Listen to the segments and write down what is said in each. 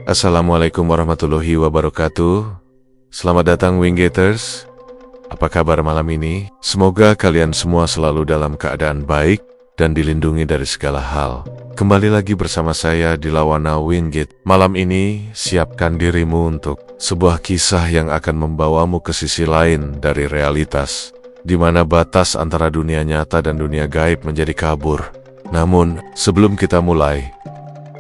Assalamualaikum warahmatullahi wabarakatuh. Selamat datang Winggaters. Apa kabar malam ini? Semoga kalian semua selalu dalam keadaan baik dan dilindungi dari segala hal. Kembali lagi bersama saya di Lawana Winggate. Malam ini siapkan dirimu untuk sebuah kisah yang akan membawamu ke sisi lain dari realitas, di mana batas antara dunia nyata dan dunia gaib menjadi kabur. Namun, sebelum kita mulai,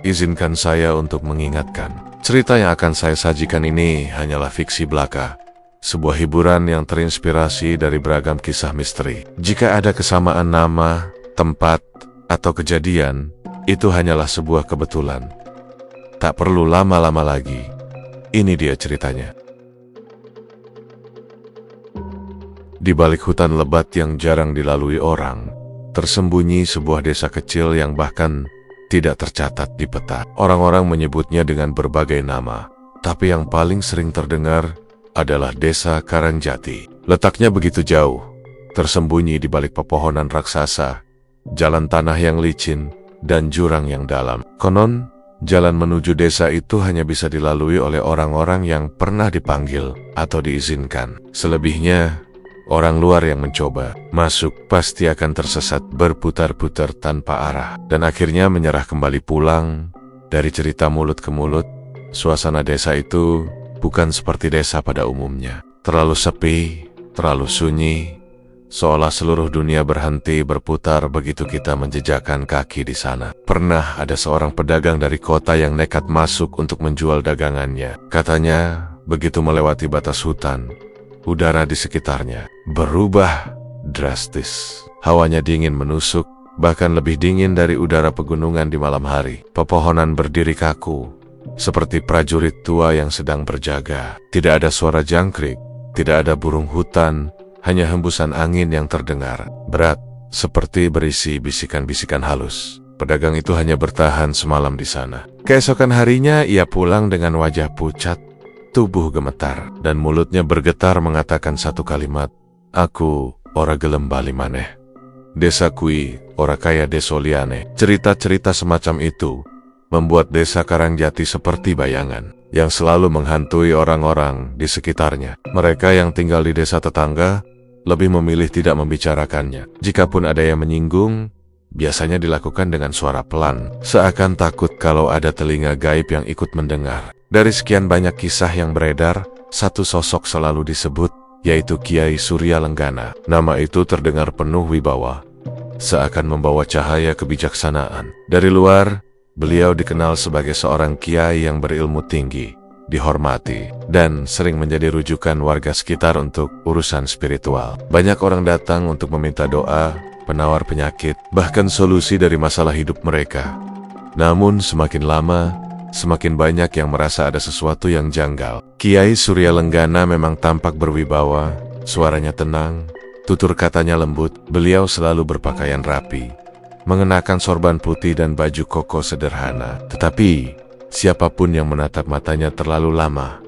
izinkan saya untuk mengingatkan, cerita yang akan saya sajikan ini hanyalah fiksi belaka, sebuah hiburan yang terinspirasi dari beragam kisah misteri. Jika ada kesamaan nama, tempat, atau kejadian, itu hanyalah sebuah kebetulan. Tak perlu lama-lama lagi, ini dia ceritanya. Di balik hutan lebat yang jarang dilalui orang, tersembunyi sebuah desa kecil yang bahkan tidak tercatat di peta. Orang-orang menyebutnya dengan berbagai nama, tapi yang paling sering terdengar adalah Desa Karangjati. Letaknya begitu jauh, tersembunyi di balik pepohonan raksasa, jalan tanah yang licin, dan jurang yang dalam. Konon, jalan menuju desa itu hanya bisa dilalui oleh orang-orang yang pernah dipanggil atau diizinkan. Selebihnya, orang luar yang mencoba masuk pasti akan tersesat berputar-putar tanpa arah, dan akhirnya menyerah kembali pulang. Dari cerita mulut ke mulut, suasana desa itu bukan seperti desa pada umumnya. Terlalu sepi, terlalu sunyi, seolah seluruh dunia berhenti berputar begitu kita menjejakkan kaki di sana. Pernah ada seorang pedagang dari kota yang nekat masuk untuk menjual dagangannya. Katanya, begitu melewati batas hutan, udara di sekitarnya berubah drastis. Hawanya dingin menusuk, bahkan lebih dingin dari udara pegunungan di malam hari. Pepohonan berdiri kaku, seperti prajurit tua yang sedang berjaga. Tidak ada suara jangkrik, tidak ada burung hutan, hanya hembusan angin yang terdengar berat, seperti berisi bisikan-bisikan halus. Pedagang itu hanya bertahan semalam di sana. Keesokan harinya ia pulang dengan wajah pucat, tubuh gemetar, dan mulutnya bergetar mengatakan satu kalimat, "Aku ora gelem bali maneh. Desa kui ora kaya deso liane." Cerita-cerita semacam itu membuat Desa Karangjati seperti bayangan yang selalu menghantui orang-orang di sekitarnya. Mereka yang tinggal di desa tetangga lebih memilih tidak membicarakannya. Jikapun ada yang menyinggung, biasanya dilakukan dengan suara pelan, seakan takut kalau ada telinga gaib yang ikut mendengar. Dari sekian banyak kisah yang beredar, satu sosok selalu disebut, yaitu Kiai Surya Lenggana. Nama itu terdengar penuh wibawa, seakan membawa cahaya kebijaksanaan. Dari luar, beliau dikenal sebagai seorang kiai yang berilmu tinggi, dihormati, dan sering menjadi rujukan warga sekitar untuk urusan spiritual. Banyak orang datang untuk meminta doa, penawar penyakit, bahkan solusi dari masalah hidup mereka. Namun semakin lama, semakin banyak yang merasa ada sesuatu yang janggal. Kiai Surya Lenggana memang tampak berwibawa, suaranya tenang, tutur katanya lembut. Beliau selalu berpakaian rapi, mengenakan sorban putih dan baju koko sederhana. Tetapi, siapapun yang menatap matanya terlalu lama,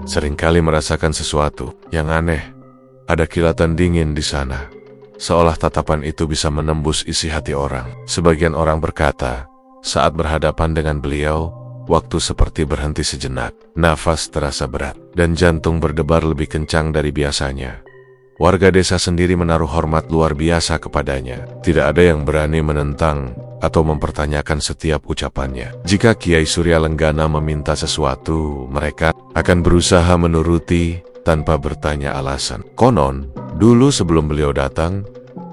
seringkali merasakan sesuatu yang aneh. Ada kilatan dingin di sana, seolah tatapan itu bisa menembus isi hati orang. Sebagian orang berkata, saat berhadapan dengan beliau, waktu seperti berhenti sejenak, nafas terasa berat, dan jantung berdebar lebih kencang dari biasanya. Warga desa sendiri menaruh hormat luar biasa kepadanya. Tidak ada yang berani menentang atau mempertanyakan setiap ucapannya. Jika Kiai Surya Lenggana meminta sesuatu, mereka akan berusaha menuruti tanpa bertanya alasan. Konon, dulu sebelum beliau datang,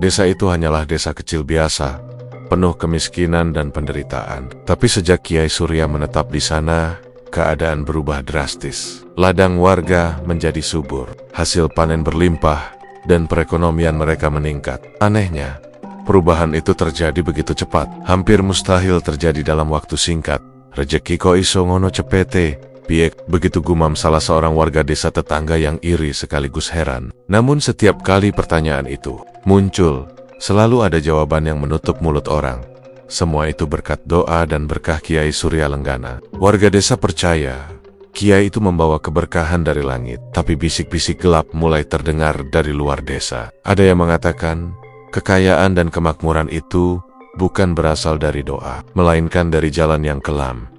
desa itu hanyalah desa kecil biasa, penuh kemiskinan dan penderitaan. Tapi sejak Kiai Surya menetap di sana, keadaan berubah drastis. Ladang warga menjadi subur, hasil panen berlimpah, dan perekonomian mereka meningkat. Anehnya, perubahan itu terjadi begitu cepat, hampir mustahil terjadi dalam waktu singkat. "Rejeki kok iso ngono cepete, piye?" begitu gumam salah seorang warga desa tetangga yang iri sekaligus heran. Namun setiap kali pertanyaan itu muncul, selalu ada jawaban yang menutup mulut orang. Semua itu berkat doa dan berkah Kiai Surya Lenggana. Warga desa percaya Kiai itu membawa keberkahan dari langit, tapi bisik-bisik gelap mulai terdengar dari luar desa. Ada yang mengatakan, kekayaan dan kemakmuran itu bukan berasal dari doa, melainkan dari jalan yang kelam,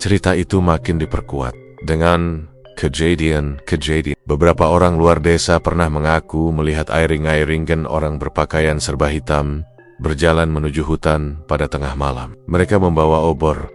cerita itu makin diperkuat dengan kejadian. Beberapa orang luar desa pernah mengaku melihat iring-iringan orang berpakaian serba hitam berjalan menuju hutan pada tengah malam. Mereka membawa obor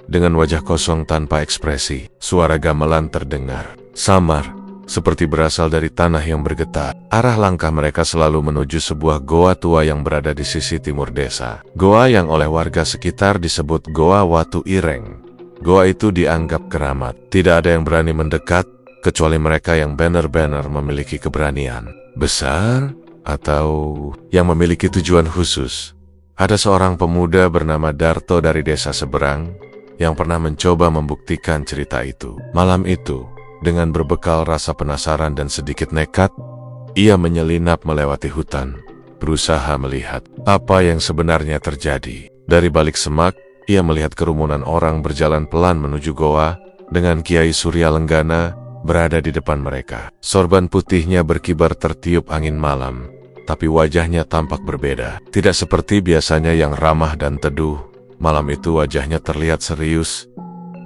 dengan wajah kosong tanpa ekspresi. Suara gamelan terdengar samar, seperti berasal dari tanah yang bergetar. Arah langkah mereka selalu menuju sebuah goa tua yang berada di sisi timur desa. Goa yang oleh warga sekitar disebut Goa Watu Ireng. Goa itu dianggap keramat. Tidak ada yang berani mendekat, kecuali mereka yang benar-benar memiliki keberanian besar atau yang memiliki tujuan khusus. Ada seorang pemuda bernama Darto dari desa seberang yang pernah mencoba membuktikan cerita itu. Malam itu, dengan berbekal rasa penasaran dan sedikit nekat, ia menyelinap melewati hutan, berusaha melihat apa yang sebenarnya terjadi. Dari balik semak, ia melihat kerumunan orang berjalan pelan menuju goa dengan Kiai Surya Lenggana berada di depan mereka. Sorban putihnya berkibar tertiup angin malam, tapi wajahnya tampak berbeda. Tidak seperti biasanya yang ramah dan teduh. Malam itu wajahnya terlihat serius,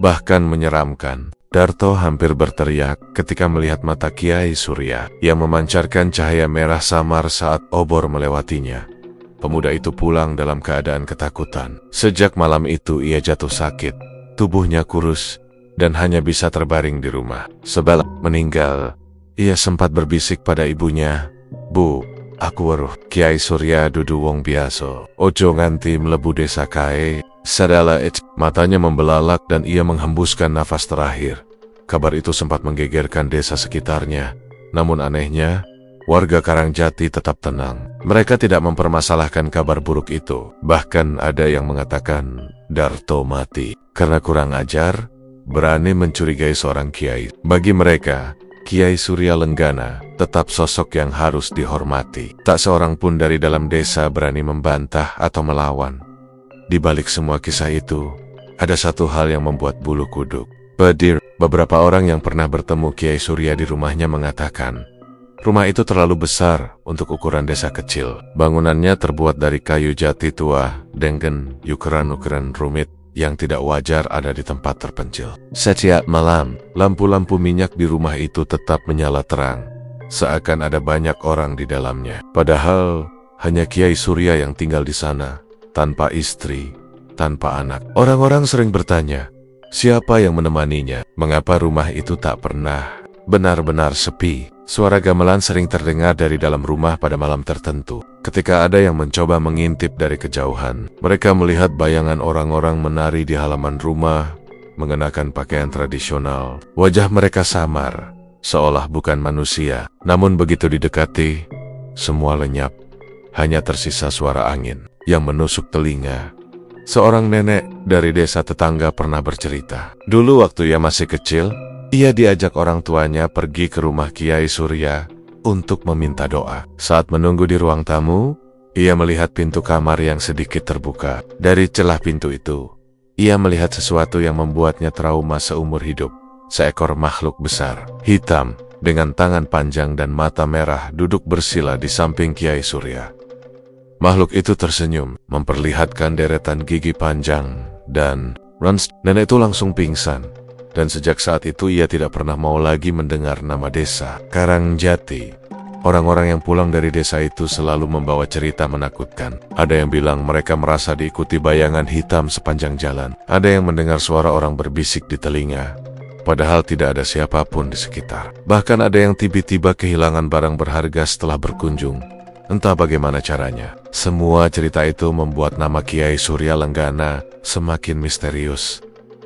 bahkan menyeramkan. Darto hampir berteriak ketika melihat mata Kiai Surya yang memancarkan cahaya merah samar saat obor melewatinya. Pemuda itu pulang dalam keadaan ketakutan. Sejak malam itu ia jatuh sakit, tubuhnya kurus, dan hanya bisa terbaring di rumah. Sebelum meninggal, ia sempat berbisik pada ibunya, "Bu, aku weruh Kiai Surya dudu wong biasa. Ojo nganti mlebu desa kae." Sadala matanya membelalak dan ia menghembuskan nafas terakhir. Kabar itu sempat menggegerkan desa sekitarnya. Namun anehnya, warga Karangjati tetap tenang. Mereka tidak mempermasalahkan kabar buruk itu. Bahkan ada yang mengatakan Darto mati karena kurang ajar, berani mencurigai seorang kiai. Bagi mereka, Kiai Surya Lenggana tetap sosok yang harus dihormati. Tak seorang pun dari dalam desa berani membantah atau melawan. Di balik semua kisah itu, ada satu hal yang membuat bulu kuduk. Beberapa orang yang pernah bertemu Kiai Surya di rumahnya mengatakan, rumah itu terlalu besar untuk ukuran desa kecil. Bangunannya terbuat dari kayu jati tua dengan ukuran-ukuran rumit yang tidak wajar ada di tempat terpencil. Setiap malam, lampu-lampu minyak di rumah itu tetap menyala terang, seakan ada banyak orang di dalamnya. Padahal, hanya Kiai Surya yang tinggal di sana, tanpa istri, tanpa anak. Orang-orang sering bertanya, siapa yang menemaninya? Mengapa rumah itu tak pernah benar-benar sepi? Suara gamelan sering terdengar dari dalam rumah pada malam tertentu. Ketika ada yang mencoba mengintip dari kejauhan, mereka melihat bayangan orang-orang menari di halaman rumah, mengenakan pakaian tradisional. Wajah mereka samar, seolah bukan manusia. Namun begitu didekati, semua lenyap. Hanya tersisa suara angin yang menusuk telinga. Seorang nenek dari desa tetangga pernah bercerita. Dulu waktu ia masih kecil, ia diajak orang tuanya pergi ke rumah Kiai Surya untuk meminta doa. Saat menunggu di ruang tamu, ia melihat pintu kamar yang sedikit terbuka. Dari celah pintu itu, ia melihat sesuatu yang membuatnya trauma seumur hidup. Seekor makhluk besar, hitam, dengan tangan panjang dan mata merah duduk bersila di samping Kiai Surya. Makhluk itu tersenyum, memperlihatkan deretan gigi panjang, dan nenek itu langsung pingsan. Dan sejak saat itu ia tidak pernah mau lagi mendengar nama desa Karangjati. Orang-orang yang pulang dari desa itu selalu membawa cerita menakutkan. Ada yang bilang mereka merasa diikuti bayangan hitam sepanjang jalan. Ada yang mendengar suara orang berbisik di telinga, padahal tidak ada siapapun di sekitar. Bahkan ada yang tiba-tiba kehilangan barang berharga setelah berkunjung. Entah bagaimana caranya. Semua cerita itu membuat nama Kiai Surya Lenggana semakin misterius.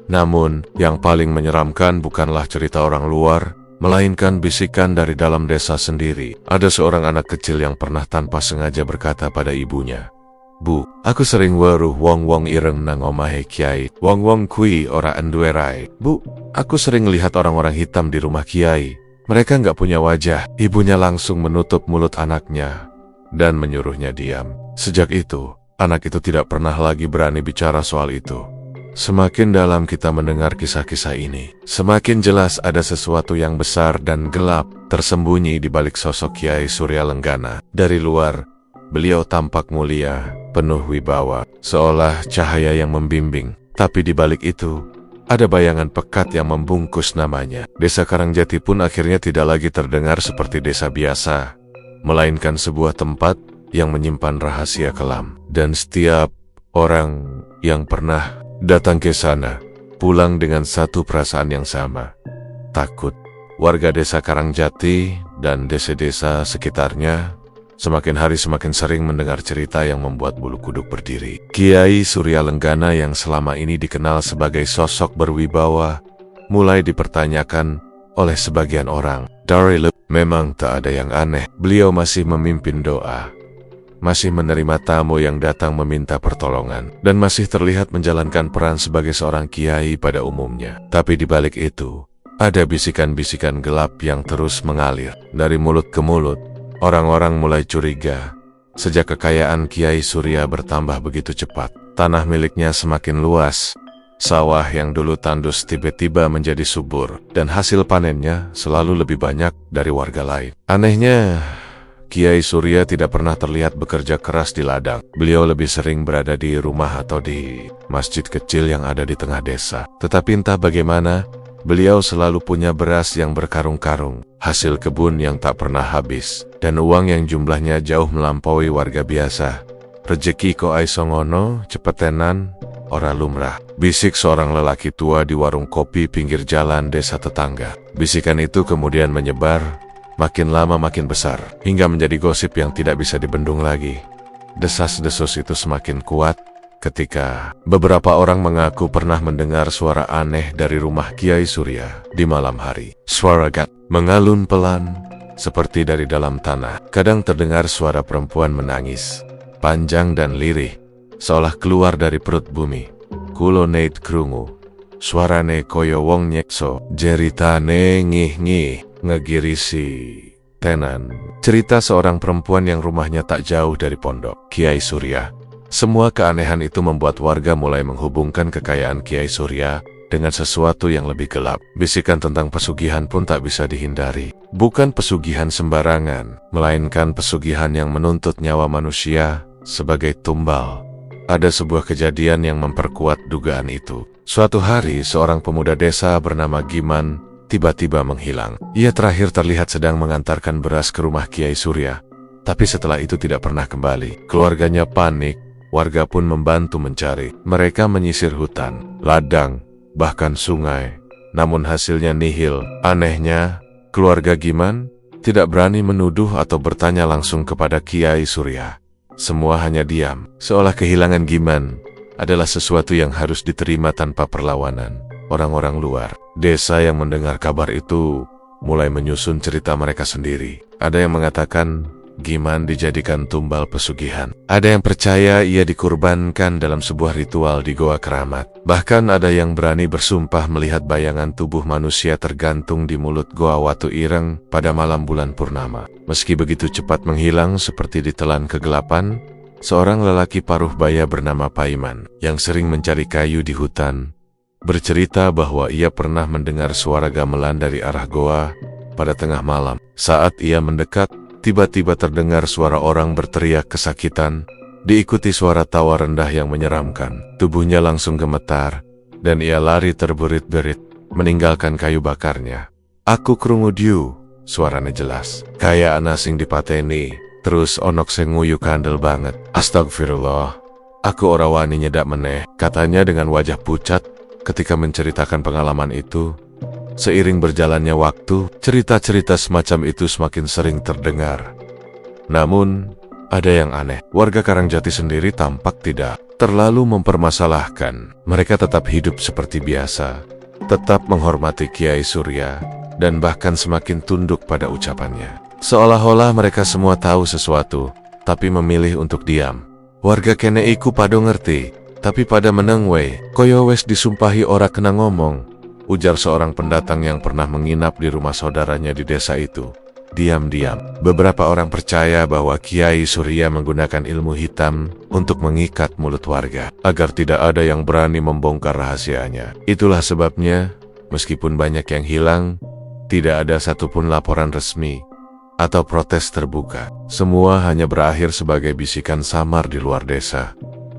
Namun, yang paling menyeramkan bukanlah cerita orang luar, melainkan bisikan dari dalam desa sendiri. Ada seorang anak kecil yang pernah tanpa sengaja berkata pada ibunya, "Bu, aku sering weruh wong-wong ireng nang omahe Kiai. Wong-wong kui ora enduwe rai. Bu, aku sering lihat orang-orang hitam di rumah Kiai. Mereka nggak punya wajah." Ibunya langsung menutup mulut anaknya dan menyuruhnya diam. Sejak itu, anak itu tidak pernah lagi berani bicara soal itu. Semakin dalam kita mendengar kisah-kisah ini, semakin jelas ada sesuatu yang besar dan gelap tersembunyi di balik sosok Kiai Surya Lenggana. Dari luar, beliau tampak mulia, penuh wibawa, seolah cahaya yang membimbing. Tapi di balik itu, ada bayangan pekat yang membungkus namanya. Desa Karangjati pun akhirnya tidak lagi terdengar seperti desa biasa, melainkan sebuah tempat yang menyimpan rahasia kelam. Dan setiap orang yang pernah datang ke sana pulang dengan satu perasaan yang sama, takut. Warga desa Karangjati dan desa-desa sekitarnya semakin hari semakin sering mendengar cerita yang membuat bulu kuduk berdiri. Kiai Surya Lenggana yang selama ini dikenal sebagai sosok berwibawa mulai dipertanyakan oleh sebagian orang. Memang tak ada yang aneh. Beliau masih memimpin doa, masih menerima tamu yang datang meminta pertolongan, dan masih terlihat menjalankan peran sebagai seorang kiai pada umumnya. Tapi di balik itu, ada bisikan-bisikan gelap yang terus mengalir. Dari mulut ke mulut, orang-orang mulai curiga. Sejak kekayaan Kiai Surya bertambah begitu cepat, tanah miliknya semakin luas. Sawah yang dulu tandus tiba-tiba menjadi subur, dan hasil panennya selalu lebih banyak dari warga lain. Anehnya, Kiai Surya tidak pernah terlihat bekerja keras di ladang. Beliau lebih sering berada di rumah atau di masjid kecil yang ada di tengah desa. Tetapi entah bagaimana, beliau selalu punya beras yang berkarung-karung, hasil kebun yang tak pernah habis, dan uang yang jumlahnya jauh melampaui warga biasa. Rezeki ko ai songono, cepetenan, ora lumrah. Bisik seorang lelaki tua di warung kopi pinggir jalan desa tetangga. Bisikan itu kemudian menyebar, makin lama makin besar, hingga menjadi gosip yang tidak bisa dibendung lagi. Desas-desus itu semakin kuat ketika beberapa orang mengaku pernah mendengar suara aneh dari rumah Kiai Surya di malam hari. Suara mengalun pelan, seperti dari dalam tanah. Kadang terdengar suara perempuan menangis, panjang dan lirih, seolah keluar dari perut bumi. Kulo neid krungu, suarane koyo wong nyekso, jeritane ngih-ngih, ngegirisi tenan. Cerita seorang perempuan yang rumahnya tak jauh dari pondok Kiai Surya. Semua keanehan itu membuat warga mulai menghubungkan kekayaan Kiai Surya dengan sesuatu yang lebih gelap. Bisikan tentang pesugihan pun tak bisa dihindari. Bukan pesugihan sembarangan, melainkan pesugihan yang menuntut nyawa manusia sebagai tumbal. Ada sebuah kejadian yang memperkuat dugaan itu. Suatu hari, seorang pemuda desa bernama Giman tiba-tiba menghilang. Ia terakhir terlihat sedang mengantarkan beras ke rumah Kiai Surya, tapi setelah itu tidak pernah kembali. Keluarganya panik. Warga pun membantu mencari. Mereka menyisir hutan, ladang, bahkan sungai. Namun hasilnya nihil. Anehnya, keluarga Giman tidak berani menuduh atau bertanya langsung kepada Kiai Surya. Semua hanya diam, seolah kehilangan Giman adalah sesuatu yang harus diterima tanpa perlawanan. Orang-orang luar desa yang mendengar kabar itu mulai menyusun cerita mereka sendiri. Ada yang mengatakan Giman dijadikan tumbal pesugihan. Ada yang percaya ia dikurbankan dalam sebuah ritual di Goa Keramat. Bahkan ada yang berani bersumpah melihat bayangan tubuh manusia tergantung di mulut Goa Watu Ireng pada malam bulan purnama. Meski begitu cepat menghilang seperti ditelan kegelapan, seorang lelaki paruh baya bernama Paiman yang sering mencari kayu di hutan bercerita bahwa ia pernah mendengar suara gamelan dari arah goa pada tengah malam. Saat ia mendekat, tiba-tiba terdengar suara orang berteriak kesakitan, diikuti suara tawa rendah yang menyeramkan. Tubuhnya langsung gemetar, dan ia lari terberit-berit, meninggalkan kayu bakarnya. Aku krungu diu, suaranya jelas. Kayak ana sing dipateni, terus onok sing nguyu kandel banget. Astagfirullah, aku ora wani nyedak meneh, katanya dengan wajah pucat ketika menceritakan pengalaman itu. Seiring berjalannya waktu, cerita-cerita semacam itu semakin sering terdengar. Namun, ada yang aneh. Warga Karangjati sendiri tampak tidak terlalu mempermasalahkan. Mereka tetap hidup seperti biasa, tetap menghormati Kiai Surya, dan bahkan semakin tunduk pada ucapannya. Seolah-olah mereka semua tahu sesuatu, tapi memilih untuk diam. Warga kene iku pado ngerti, tapi pada meneng we, koyo wes disumpahi ora kena ngomong, ujar seorang pendatang yang pernah menginap di rumah saudaranya di desa itu. Diam-diam, beberapa orang percaya bahwa Kiai Surya menggunakan ilmu hitam untuk mengikat mulut warga, agar tidak ada yang berani membongkar rahasianya. Itulah sebabnya, meskipun banyak yang hilang, tidak ada satupun laporan resmi atau protes terbuka. Semua hanya berakhir sebagai bisikan samar di luar desa.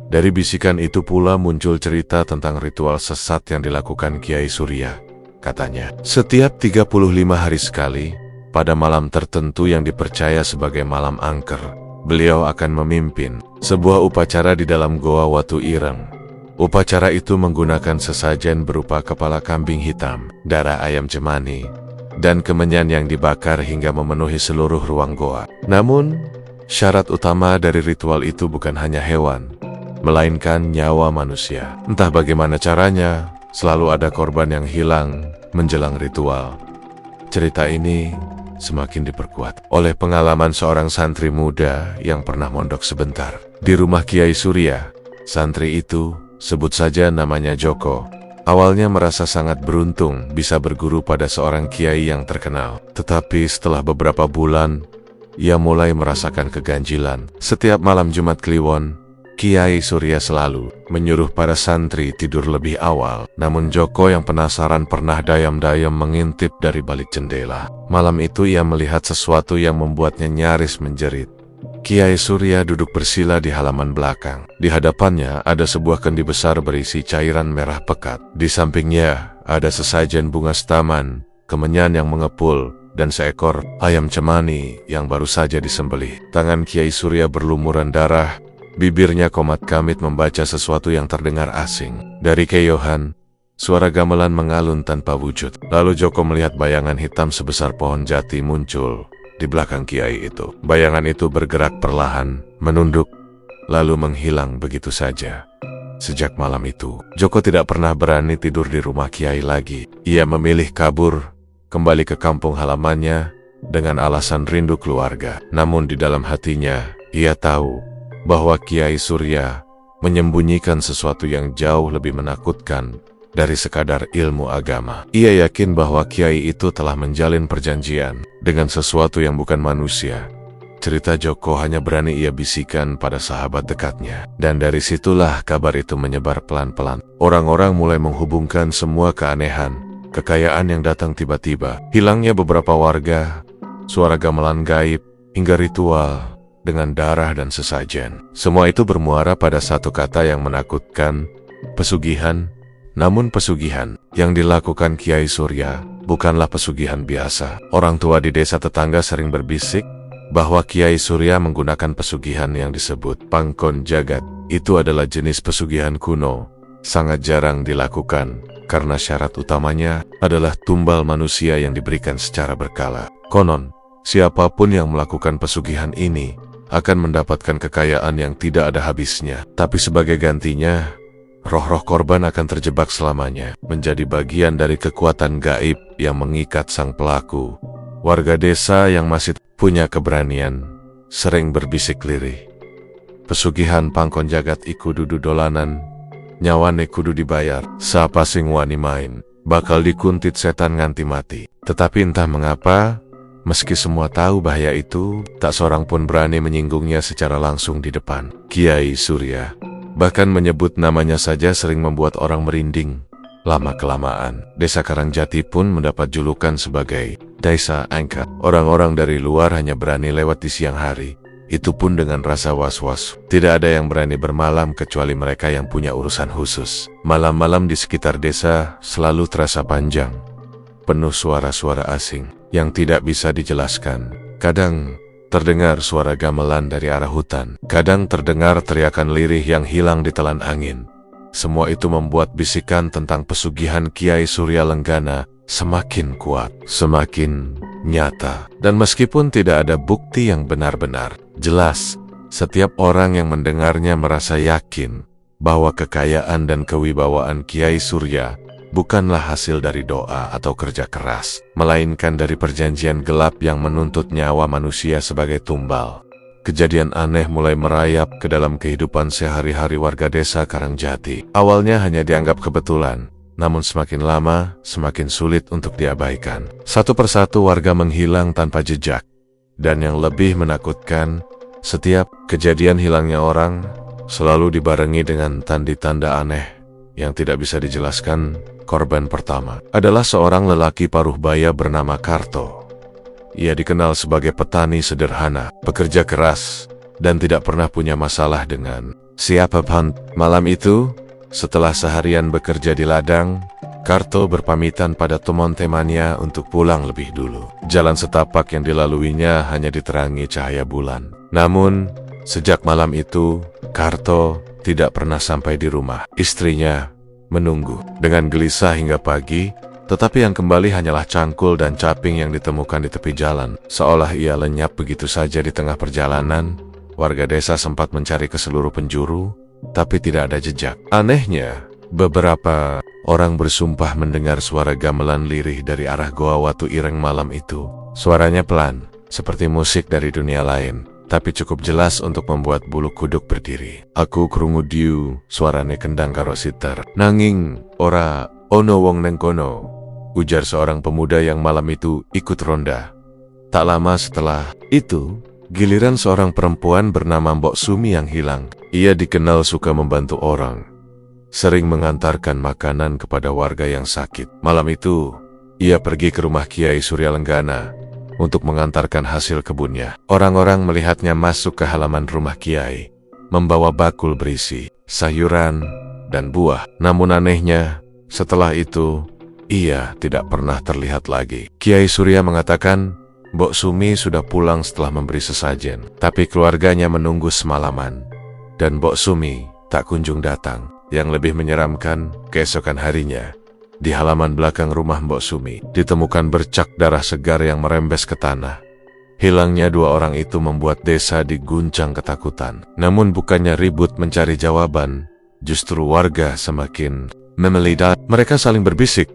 Dari bisikan itu pula muncul cerita tentang ritual sesat yang dilakukan Kiai Surya. Katanya, setiap 35 hari sekali, pada malam tertentu yang dipercaya sebagai malam angker, beliau akan memimpin sebuah upacara di dalam Goa Watu Ireng. Upacara itu menggunakan sesajen berupa kepala kambing hitam, darah ayam cemani, dan kemenyan yang dibakar hingga memenuhi seluruh ruang goa. Namun, syarat utama dari ritual itu bukan hanya hewan, melainkan nyawa manusia. Entah bagaimana caranya, selalu ada korban yang hilang menjelang ritual. Cerita ini semakin diperkuat oleh pengalaman seorang santri muda yang pernah mondok sebentar di rumah Kiai Surya. Santri itu, sebut saja namanya Joko, awalnya merasa sangat beruntung bisa berguru pada seorang kiai yang terkenal. Tetapi setelah beberapa bulan, ia mulai merasakan keganjilan. Setiap malam Jumat Kliwon, Kiai Surya selalu menyuruh para santri tidur lebih awal. Namun Joko yang penasaran pernah dayam-dayam mengintip dari balik jendela. Malam itu ia melihat sesuatu yang membuatnya nyaris menjerit. Kiai Surya duduk bersila di halaman belakang. Di hadapannya ada sebuah kendi besar berisi cairan merah pekat. Di sampingnya ada sesajen bunga setaman, kemenyan yang mengepul, dan seekor ayam cemani yang baru saja disembelih. Tangan Kiai Surya berlumuran darah. Bibirnya komat kamit membaca sesuatu yang terdengar asing. Dari keyohan, suara gamelan mengalun tanpa wujud. Lalu Joko melihat bayangan hitam sebesar pohon jati muncul di belakang Kiai itu. Bayangan itu bergerak perlahan, menunduk, lalu menghilang begitu saja. Sejak malam itu, Joko tidak pernah berani tidur di rumah Kiai lagi. Ia memilih kabur, kembali ke kampung halamannya dengan alasan rindu keluarga. Namun di dalam hatinya, ia tahu bahwa Kiai Surya menyembunyikan sesuatu yang jauh lebih menakutkan dari sekadar ilmu agama. Ia yakin bahwa Kiai itu telah menjalin perjanjian dengan sesuatu yang bukan manusia. Cerita Joko hanya berani ia bisikan pada sahabat dekatnya. Dan dari situlah kabar itu menyebar pelan-pelan. Orang-orang mulai menghubungkan semua keanehan, kekayaan yang datang tiba-tiba, hilangnya beberapa warga, suara gamelan gaib, hingga ritual dengan darah dan sesajen. Semua itu bermuara pada satu kata yang menakutkan, pesugihan. Namun pesugihan yang dilakukan Kiai Surya bukanlah pesugihan biasa. Orang tua di desa tetangga sering berbisik bahwa Kiai Surya menggunakan pesugihan yang disebut Pangkon Jagat. Itu adalah jenis pesugihan kuno, sangat jarang dilakukan karena syarat utamanya adalah tumbal manusia yang diberikan secara berkala. Konon, siapapun yang melakukan pesugihan ini akan mendapatkan kekayaan yang tidak ada habisnya. Tapi sebagai gantinya, roh-roh korban akan terjebak selamanya, menjadi bagian dari kekuatan gaib yang mengikat sang pelaku. Warga desa yang masih punya keberanian sering berbisik lirih. Pesugihan Pangkon Jagat iku dudu dolanan, nyawane kudu dibayar. Sapa sing wani main, bakal dikuntit setan nganti mati. Tetapi entah mengapa, meski semua tahu bahaya itu, tak seorang pun berani menyinggungnya secara langsung di depan. Kiai Surya bahkan menyebut namanya saja sering membuat orang merinding. Lama-kelamaan, desa Karangjati pun mendapat julukan sebagai Desa Angka. Orang-orang dari luar hanya berani lewat di siang hari. Itu pun dengan rasa was-was. Tidak ada yang berani bermalam kecuali mereka yang punya urusan khusus. Malam-malam di sekitar desa selalu terasa panjang, penuh suara-suara asing yang tidak bisa dijelaskan. Kadang terdengar suara gamelan dari arah hutan, kadang terdengar teriakan lirih yang hilang ditelan angin. Semua itu membuat bisikan tentang pesugihan Kiai Surya Lenggana semakin kuat, semakin nyata. Dan meskipun tidak ada bukti yang benar-benar jelas, setiap orang yang mendengarnya merasa yakin bahwa kekayaan dan kewibawaan Kiai Surya bukanlah hasil dari doa atau kerja keras, melainkan dari perjanjian gelap yang menuntut nyawa manusia sebagai tumbal. Kejadian aneh mulai merayap ke dalam kehidupan sehari-hari warga desa Karangjati. Awalnya hanya dianggap kebetulan, namun semakin lama, semakin sulit untuk diabaikan. Satu persatu warga menghilang tanpa jejak. Dan yang lebih menakutkan, setiap kejadian hilangnya orang selalu dibarengi dengan tanda-tanda aneh yang tidak bisa dijelaskan. Korban pertama adalah seorang lelaki paruh baya bernama Karto. Ia dikenal sebagai petani sederhana, pekerja keras, dan tidak pernah punya masalah dengan Siapapun. Malam itu, setelah seharian bekerja di ladang, Karto berpamitan pada teman-temannya untuk pulang lebih dulu. Jalan setapak yang dilaluinya hanya diterangi cahaya bulan. Namun, sejak malam itu, Karto tidak pernah sampai di rumah. Istrinya menunggu dengan gelisah hingga pagi, tetapi yang kembali hanyalah cangkul dan caping yang ditemukan di tepi jalan. Seolah ia lenyap begitu saja di tengah perjalanan, warga desa sempat mencari ke seluruh penjuru, tapi tidak ada jejak. Anehnya, beberapa orang bersumpah mendengar suara gamelan lirih dari arah Goa Watu Ireng malam itu. Suaranya pelan, seperti musik dari dunia lain, tapi cukup jelas untuk membuat bulu kuduk berdiri. Aku krungu diu, suarane kendang karo siter. Nanging, ora ono wong neng kono, ujar seorang pemuda yang malam itu ikut ronda. Tak lama setelah itu, giliran seorang perempuan bernama Mbok Sumi yang hilang. Ia dikenal suka membantu orang, sering mengantarkan makanan kepada warga yang sakit. Malam itu, ia pergi ke rumah Kiai Surya Lenggana untuk mengantarkan hasil kebunnya. Orang-orang melihatnya masuk ke halaman rumah Kiai, membawa bakul berisi sayuran dan buah. Namun anehnya, setelah itu, ia tidak pernah terlihat lagi. Kiai Surya mengatakan, Mbok Sumi sudah pulang setelah memberi sesajen, tapi keluarganya menunggu semalaman, dan Mbok Sumi tak kunjung datang. Yang lebih menyeramkan, keesokan harinya, di halaman belakang rumah Mbok Sumi, ditemukan bercak darah segar yang merembes ke tanah. Hilangnya dua orang itu membuat desa diguncang ketakutan. Namun bukannya ribut mencari jawaban, justru warga semakin memelidah. Mereka saling berbisik,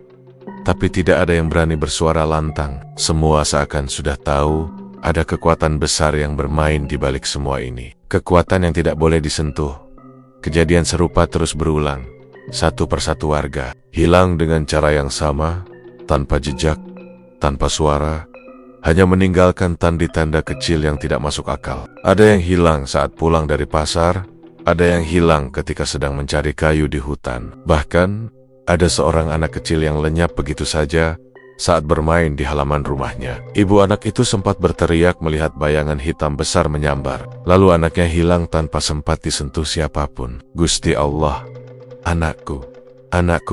tapi tidak ada yang berani bersuara lantang. Semua seakan sudah tahu ada kekuatan besar yang bermain di balik semua ini. Kekuatan yang tidak boleh disentuh. Kejadian serupa terus berulang. Satu persatu warga hilang dengan cara yang sama, tanpa jejak, tanpa suara, hanya meninggalkan tanda-tanda kecil yang tidak masuk akal. Ada yang hilang saat pulang dari pasar, ada yang hilang ketika sedang mencari kayu di hutan. Bahkan, ada seorang anak kecil yang lenyap begitu saja saat bermain di halaman rumahnya. Ibu anak itu sempat berteriak melihat bayangan hitam besar menyambar. Lalu anaknya hilang tanpa sempat disentuh siapapun. Gusti Allah, anakku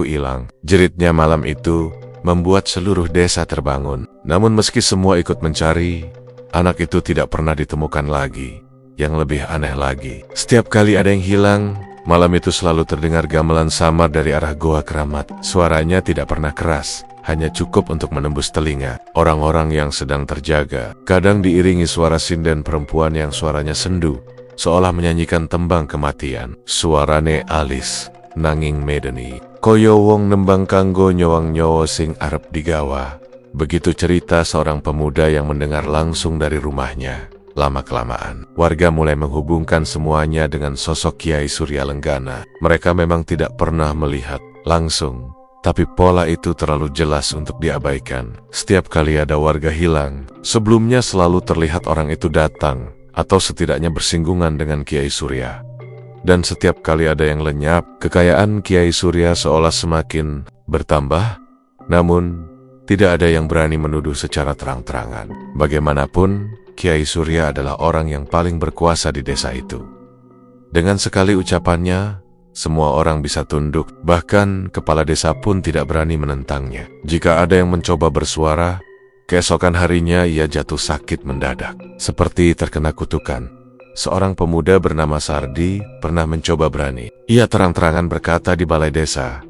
hilang. Jeritnya malam itu membuat seluruh desa terbangun. Namun meski semua ikut mencari, anak itu tidak pernah ditemukan lagi. Yang lebih aneh lagi, setiap kali ada yang hilang, malam itu selalu terdengar gamelan samar dari arah Goa Keramat. Suaranya tidak pernah keras, hanya cukup untuk menembus telinga orang-orang yang sedang terjaga. Kadang diiringi suara sinden perempuan yang suaranya sendu, seolah menyanyikan tembang kematian. Suarane alis, nanging medeni. Koyo wong nembang kanggo nyowang nyowo sing arep digawa. Begitu cerita seorang pemuda yang mendengar langsung dari rumahnya. Lama-kelamaan, warga mulai menghubungkan semuanya dengan sosok Kiai Surya Lenggana. Mereka memang tidak pernah melihat langsung, tapi pola itu terlalu jelas untuk diabaikan. Setiap kali ada warga hilang, sebelumnya selalu terlihat orang itu datang, atau setidaknya bersinggungan dengan Kiai Surya. Dan setiap kali ada yang lenyap, kekayaan Kiai Surya seolah semakin bertambah, namun tidak ada yang berani menuduh secara terang-terangan. Bagaimanapun, Kiai Surya adalah orang yang paling berkuasa di desa itu. Dengan sekali ucapannya, semua orang bisa tunduk, bahkan kepala desa pun tidak berani menentangnya. Jika ada yang mencoba bersuara, keesokan harinya ia jatuh sakit mendadak, seperti terkena kutukan. Seorang pemuda bernama Sardi pernah mencoba berani. Ia terang-terangan berkata di balai desa,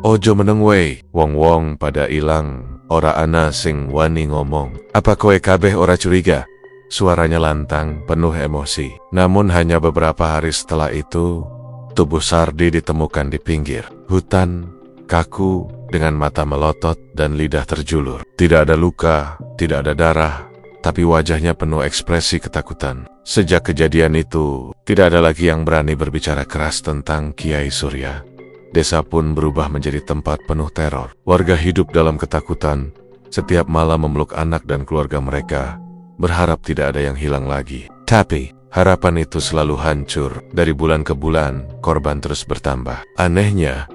"Ojo meneng wey, wong-wong pada ilang, ora ana sing wani ngomong. Apa kowe kabeh ora curiga?" Suaranya lantang, penuh emosi. Namun hanya beberapa hari setelah itu, tubuh Sardi ditemukan di pinggir hutan, kaku, dengan mata melotot dan lidah terjulur. Tidak ada luka, tidak ada darah, tapi wajahnya penuh ekspresi ketakutan. Sejak kejadian itu, tidak ada lagi yang berani berbicara keras tentang Kiai Surya. Desa pun berubah menjadi tempat penuh teror. Warga hidup dalam ketakutan, setiap malam memeluk anak dan keluarga mereka, berharap tidak ada yang hilang lagi. Tapi, harapan itu selalu hancur. Dari bulan ke bulan, korban terus bertambah. Anehnya,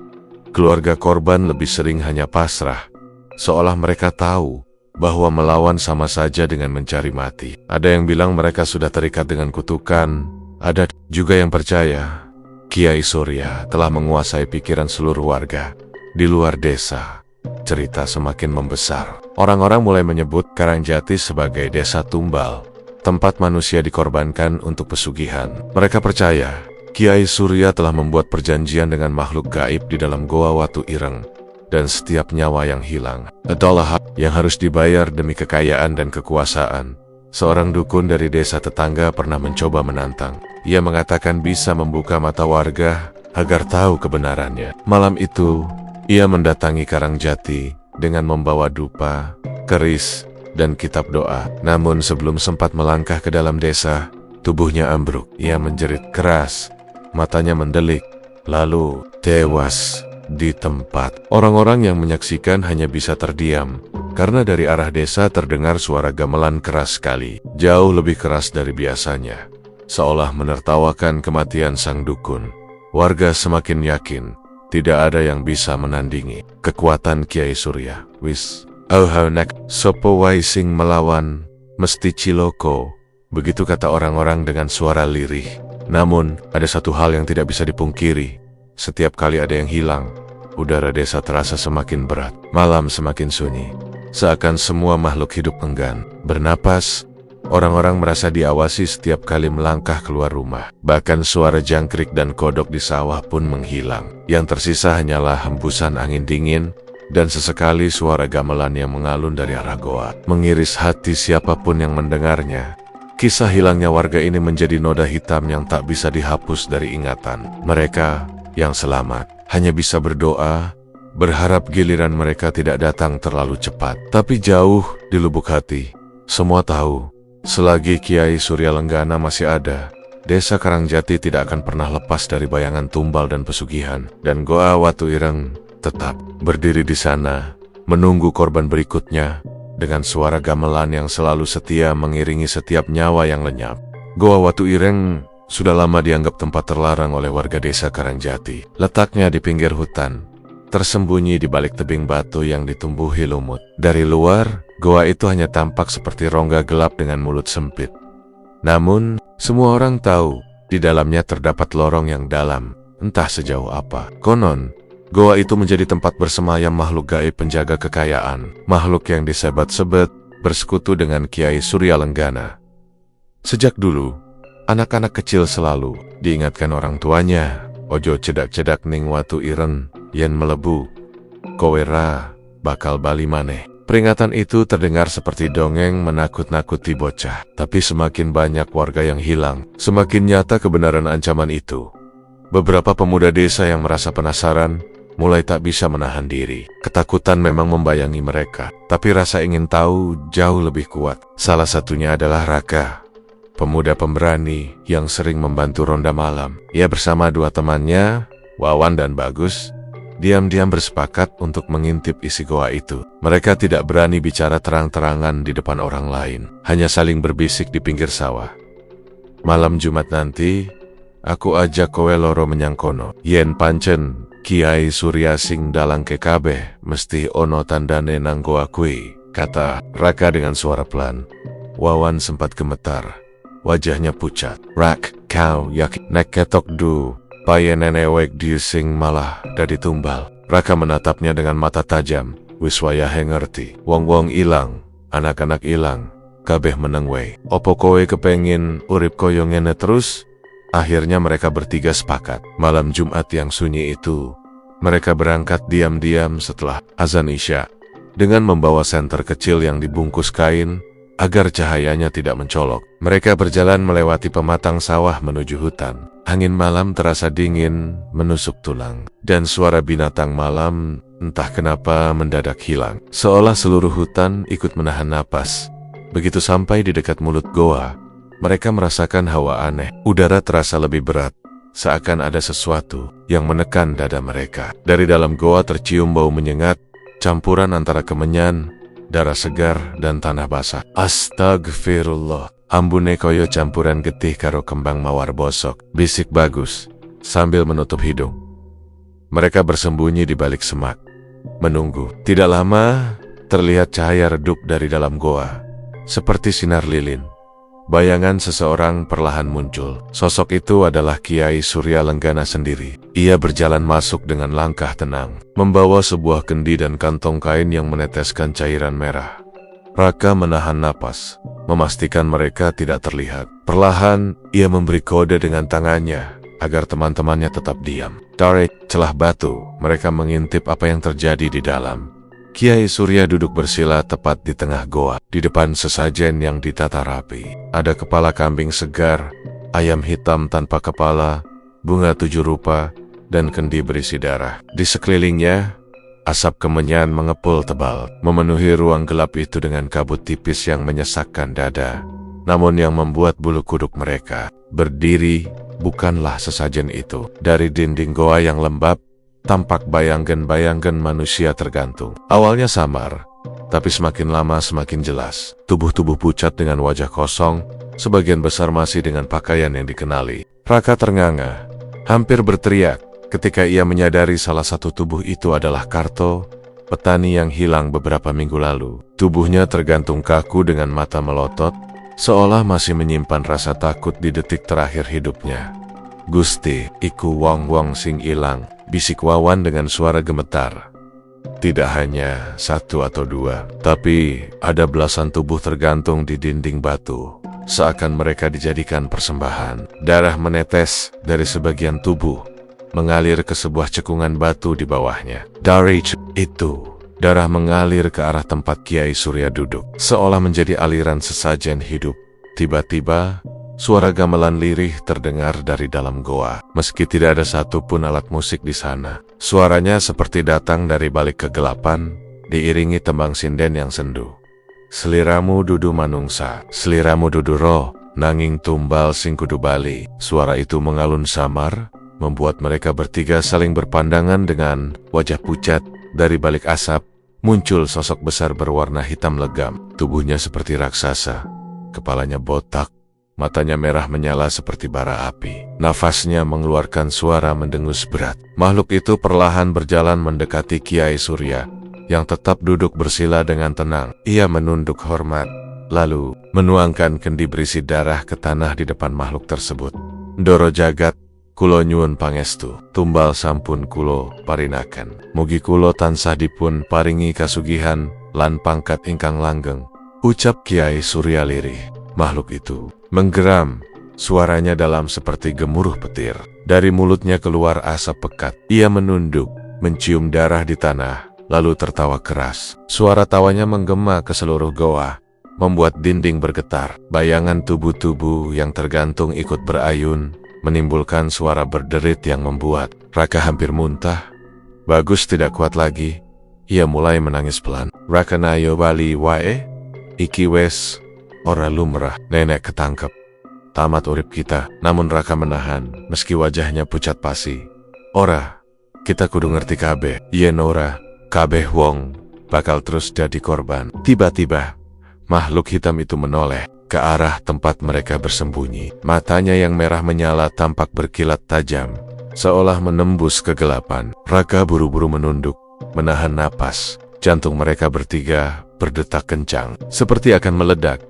keluarga korban lebih sering hanya pasrah, seolah mereka tahu bahwa melawan sama saja dengan mencari mati. Ada yang bilang mereka sudah terikat dengan kutukan, ada juga yang percaya Kiai Surya telah menguasai pikiran seluruh warga di luar desa. Cerita semakin membesar. Orang-orang mulai menyebut Karangjati sebagai desa tumbal, tempat manusia dikorbankan untuk pesugihan. Mereka percaya Kiai Surya telah membuat perjanjian dengan makhluk gaib di dalam Goa Watu Ireng, dan setiap nyawa yang hilang adalah hak yang harus dibayar demi kekayaan dan kekuasaan. Seorang dukun dari desa tetangga pernah mencoba menantang. Ia mengatakan bisa membuka mata warga agar tahu kebenarannya. Malam itu, ia mendatangi Karangjati dengan membawa dupa, keris, dan kitab doa. Namun sebelum sempat melangkah ke dalam desa, tubuhnya ambruk. Ia menjerit keras, matanya mendelik, lalu tewas di tempat. Orang-orang yang menyaksikan hanya bisa terdiam, karena dari arah desa terdengar suara gamelan keras sekali, jauh lebih keras dari biasanya, seolah menertawakan kematian sang dukun. Warga semakin yakin tidak ada yang bisa menandingi kekuatan Kiai Surya. Wis auhanak sopo wae sing melawan mesti ciloko, begitu kata orang-orang dengan suara lirih. Namun ada satu hal yang tidak bisa dipungkiri. Setiap kali ada yang hilang, udara desa terasa semakin berat. Malam semakin sunyi, seakan semua makhluk hidup enggan bernapas. Orang-orang merasa diawasi setiap kali melangkah keluar rumah. Bahkan suara jangkrik dan kodok di sawah pun menghilang. Yang tersisa hanyalah hembusan angin dingin dan sesekali suara gamelan yang mengalun dari arah goa, mengiris hati siapapun yang mendengarnya. Kisah hilangnya warga ini menjadi noda hitam yang tak bisa dihapus dari ingatan. Mereka yang selamat hanya bisa berdoa, berharap giliran mereka tidak datang terlalu cepat. Tapi jauh di lubuk hati, semua tahu, selagi Kiai Surya Lenggana masih ada, desa Karangjati tidak akan pernah lepas dari bayangan tumbal dan pesugihan. Dan Goa Watu Ireng tetap berdiri di sana, menunggu korban berikutnya, dengan suara gamelan yang selalu setia mengiringi setiap nyawa yang lenyap. Goa Watu Ireng sudah lama dianggap tempat terlarang oleh warga desa Karangjati. Letaknya di pinggir hutan, tersembunyi di balik tebing batu yang ditumbuhi lumut. Dari luar, goa itu hanya tampak seperti rongga gelap dengan mulut sempit. Namun, semua orang tahu, di dalamnya terdapat lorong yang dalam, entah sejauh apa. Konon, goa itu menjadi tempat bersemayam makhluk gaib penjaga kekayaan. Makhluk yang disebat-sebet bersekutu dengan Kiai Surya Lenggana. Sejak dulu, anak-anak kecil selalu diingatkan orang tuanya, ojo cedak-cedak ning watu iren, yen melebu, kowera bakal bali maneh. Peringatan itu terdengar seperti dongeng menakut-nakuti bocah. Tapi semakin banyak warga yang hilang, semakin nyata kebenaran ancaman itu. Beberapa pemuda desa yang merasa penasaran mulai tak bisa menahan diri. Ketakutan memang membayangi mereka, tapi rasa ingin tahu jauh lebih kuat. Salah satunya adalah Raka, pemuda pemberani yang sering membantu ronda malam. Ia bersama dua temannya, Wawan dan Bagus, diam-diam bersepakat untuk mengintip isi goa itu. Mereka tidak berani bicara terang-terangan di depan orang lain, hanya saling berbisik di pinggir sawah. Malam Jumat nanti, aku ajak kowe loro menyang kono. Yen pancen Kiai Surya sing dalang kekabeh, mesti ono tandane nang goa kui, kata Raka dengan suara pelan. Wawan sempat gemetar, wajahnya pucat. Rak, kau yakin nek ketok du payen nenewek diu sing malah dadi tumbal? Raka menatapnya dengan mata tajam. Wis wayahe ngerti, wong-wong ilang, anak-anak ilang, kabeh meneng wey. Opo kowe kepengin urip koyo ngene terus? Akhirnya mereka bertiga sepakat. Malam Jumat yang sunyi itu, mereka berangkat diam-diam setelah azan Isya, dengan membawa senter kecil yang dibungkus kain agar cahayanya tidak mencolok. Mereka berjalan melewati pematang sawah menuju hutan. Angin malam terasa dingin, menusuk tulang, dan suara binatang malam entah kenapa mendadak hilang. Seolah seluruh hutan ikut menahan napas. Begitu sampai di dekat mulut goa, mereka merasakan hawa aneh. Udara terasa lebih berat, seakan ada sesuatu yang menekan dada mereka. Dari dalam goa tercium bau menyengat, campuran antara kemenyan, darah segar, dan tanah basah. Astagfirullah, ambune koyo campuran getih karo kembang mawar bosok, bisik Bagus sambil menutup hidung. Mereka bersembunyi di balik semak, menunggu. Tidak lama, terlihat cahaya redup dari dalam goa, seperti sinar lilin. bayangan seseorang perlahan muncul. Sosok itu adalah Kiai Surya Lenggana sendiri. Ia berjalan masuk dengan langkah tenang, membawa sebuah kendi dan kantong kain yang meneteskan cairan merah. Raka menahan napas, memastikan mereka tidak terlihat. Perlahan, ia memberi kode dengan tangannya agar teman-temannya tetap diam. Dari celah batu, mereka mengintip apa yang terjadi di dalam. Kiai Surya duduk bersila tepat di tengah goa. Di depan sesajen yang ditata rapi, ada kepala kambing segar, ayam hitam tanpa kepala, bunga 7 rupa, dan kendi berisi darah. Di sekelilingnya, asap kemenyan mengepul tebal, memenuhi ruang gelap itu dengan kabut tipis yang menyesakkan dada. Namun yang membuat bulu kuduk mereka berdiri bukanlah sesajen itu. Dari dinding goa yang lembab, tampak bayangan-bayangan manusia tergantung. Awalnya samar, tapi semakin lama semakin jelas. Tubuh-tubuh pucat dengan wajah kosong, sebagian besar masih dengan pakaian yang dikenali. Raka ternganga, hampir berteriak ketika ia menyadari salah satu tubuh itu adalah Karto, petani yang hilang beberapa minggu lalu. Tubuhnya tergantung kaku dengan mata melotot, seolah masih menyimpan rasa takut di detik terakhir hidupnya. "Gusti, iku wong-wong sing ilang," bisik Wawan dengan suara gemetar. Tidak hanya 1 atau 2, tapi ada belasan tubuh tergantung di dinding batu, seakan mereka dijadikan persembahan. Darah menetes dari sebagian tubuh, mengalir ke sebuah cekungan batu di bawahnya. Dari itu, darah mengalir ke arah tempat Kiai Surya duduk, seolah menjadi aliran sesajen hidup. Tiba-tiba, suara gamelan lirih terdengar dari dalam goa. Meski tidak ada satupun alat musik di sana, suaranya seperti datang dari balik kegelapan, diiringi tembang sinden yang sendu. "Seliramu dudu manungsa, seliramu dudu roh, nanging tumbal sing kudu bali." Suara itu mengalun samar, membuat mereka bertiga saling berpandangan dengan wajah pucat. Dari balik asap, muncul sosok besar berwarna hitam legam. Tubuhnya seperti raksasa, kepalanya botak, matanya merah menyala seperti bara api. Nafasnya mengeluarkan suara mendengus berat. Makhluk itu perlahan berjalan mendekati Kiai Surya, yang tetap duduk bersila dengan tenang. Ia menunduk hormat, lalu menuangkan kendi berisi darah ke tanah di depan makhluk tersebut. "Ndoro jagat, kulo nyuwun pangestu, tumbal sampun kulo parinaken. Mugi kulo tansah dipun paringi kasugihan lan pangkat ingkang langgeng," ucap Kiai Surya lirih. Makhluk itu menggeram, suaranya dalam seperti gemuruh petir. Dari mulutnya keluar asap pekat. Ia menunduk, mencium darah di tanah, lalu tertawa keras. Suara tawanya menggema ke seluruh goa, membuat dinding bergetar. Bayangan tubuh-tubuh yang tergantung ikut berayun, menimbulkan suara berderit yang membuat Raka hampir muntah. Bagus tidak kuat lagi, ia mulai menangis pelan. "Raka nayo bali wae, iki wes ora lumrah, nenek ketangkep. Tamat urip kita." Namun Raka menahan, meski wajahnya pucat pasi. "Ora, kita kudu ngerti kabeh, yen ora, kabeh wong bakal terus jadi korban." Tiba-tiba, makhluk hitam itu menoleh ke arah tempat mereka bersembunyi. Matanya yang merah menyala tampak berkilat tajam, seolah menembus kegelapan. Raka buru-buru menunduk, menahan napas. Jantung mereka bertiga berdetak kencang, seperti akan meledak.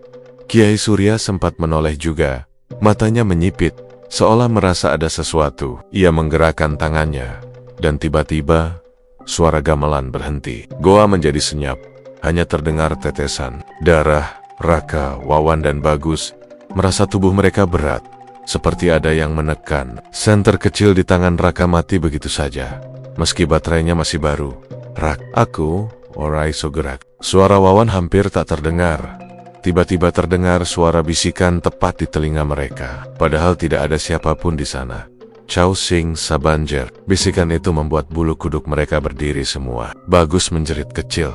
Kiai Surya sempat menoleh juga, matanya menyipit, seolah merasa ada sesuatu. Ia menggerakkan tangannya, dan tiba-tiba suara gamelan berhenti. Goa menjadi senyap, hanya terdengar tetesan darah. Raka, Wawan, dan Bagus merasa tubuh mereka berat, seperti ada yang menekan. Senter kecil di tangan Raka mati begitu saja, meski baterainya masih baru. "Rak, aku ora iso gerak." Suara Wawan hampir tak terdengar. Tiba-tiba terdengar suara bisikan tepat di telinga mereka, padahal tidak ada siapapun di sana. "Chow Sing Sabanjer." Bisikan itu membuat bulu kuduk mereka berdiri semua. Bagus menjerit kecil,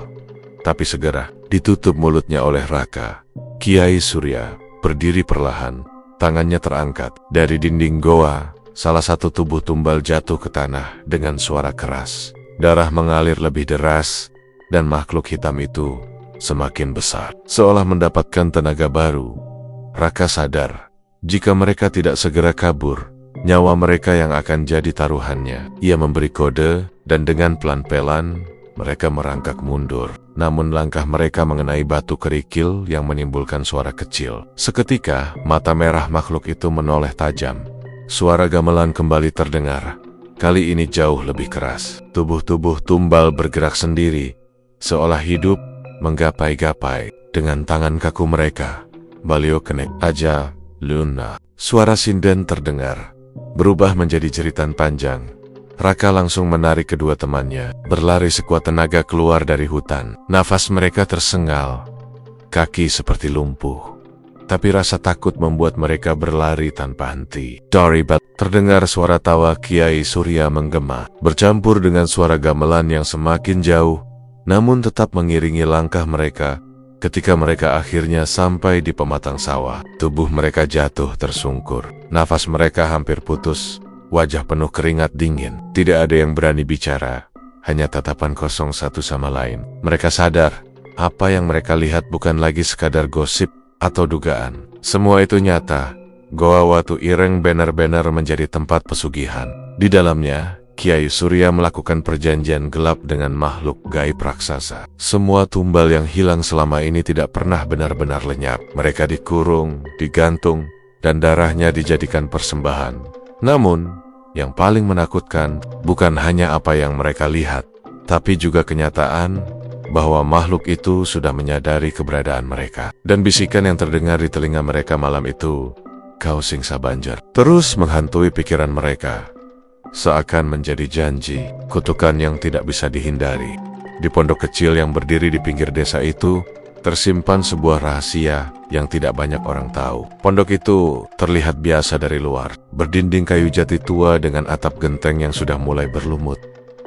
tapi segera ditutup mulutnya oleh Raka. Kiai Surya berdiri perlahan, tangannya terangkat. Dari dinding goa, salah satu tubuh tumbal jatuh ke tanah dengan suara keras. Darah mengalir lebih deras, dan makhluk hitam itu semakin besar, seolah mendapatkan tenaga baru. Raka sadar, jika mereka tidak segera kabur, nyawa mereka yang akan jadi taruhannya. Ia memberi kode, dan dengan pelan-pelan, Mereka merangkak mundur, namun langkah mereka mengenai batu kerikil yang menimbulkan suara kecil. Seketika, mata merah makhluk itu menoleh tajam. Suara gamelan kembali terdengar. Kali ini jauh lebih keras. Tubuh-tubuh tumbal bergerak sendiri, seolah hidup, menggapai-gapai. Dengan tangan kaku mereka, Balio kenek aja, Luna. Suara sinden terdengar, berubah menjadi jeritan panjang. Raka langsung menarik kedua temannya, berlari sekuat tenaga keluar dari hutan. Nafas mereka tersengal, kaki seperti lumpuh. Tapi rasa takut membuat mereka berlari tanpa henti. Doribat, terdengar suara tawa Kiai Surya menggema, bercampur dengan suara gamelan yang semakin jauh, namun tetap mengiringi langkah mereka. Ketika mereka akhirnya sampai di pematang sawah, tubuh mereka jatuh tersungkur. Nafas mereka hampir putus. Wajah penuh keringat dingin. Tidak ada yang berani bicara, hanya tatapan kosong satu sama lain. Mereka sadar, apa yang mereka lihat bukan lagi sekadar gosip atau dugaan. Semua itu nyata. Goa Watu Ireng benar-benar menjadi tempat pesugihan. Di dalamnya, Kiai Surya melakukan perjanjian gelap dengan makhluk gaib raksasa. Semua tumbal yang hilang selama ini tidak pernah benar-benar lenyap. Mereka dikurung, digantung, dan darahnya dijadikan persembahan. Namun, yang paling menakutkan bukan hanya apa yang mereka lihat, tapi juga kenyataan bahwa makhluk itu sudah menyadari keberadaan mereka. Dan bisikan yang terdengar di telinga mereka malam itu, "Kau singsa Banjar," terus menghantui pikiran mereka, seakan menjadi janji, kutukan yang tidak bisa dihindari. Di pondok kecil yang berdiri di pinggir desa itu, tersimpan sebuah rahasia yang tidak banyak orang tahu. Pondok itu terlihat biasa dari luar, berdinding kayu jati tua dengan atap genteng yang sudah mulai berlumut,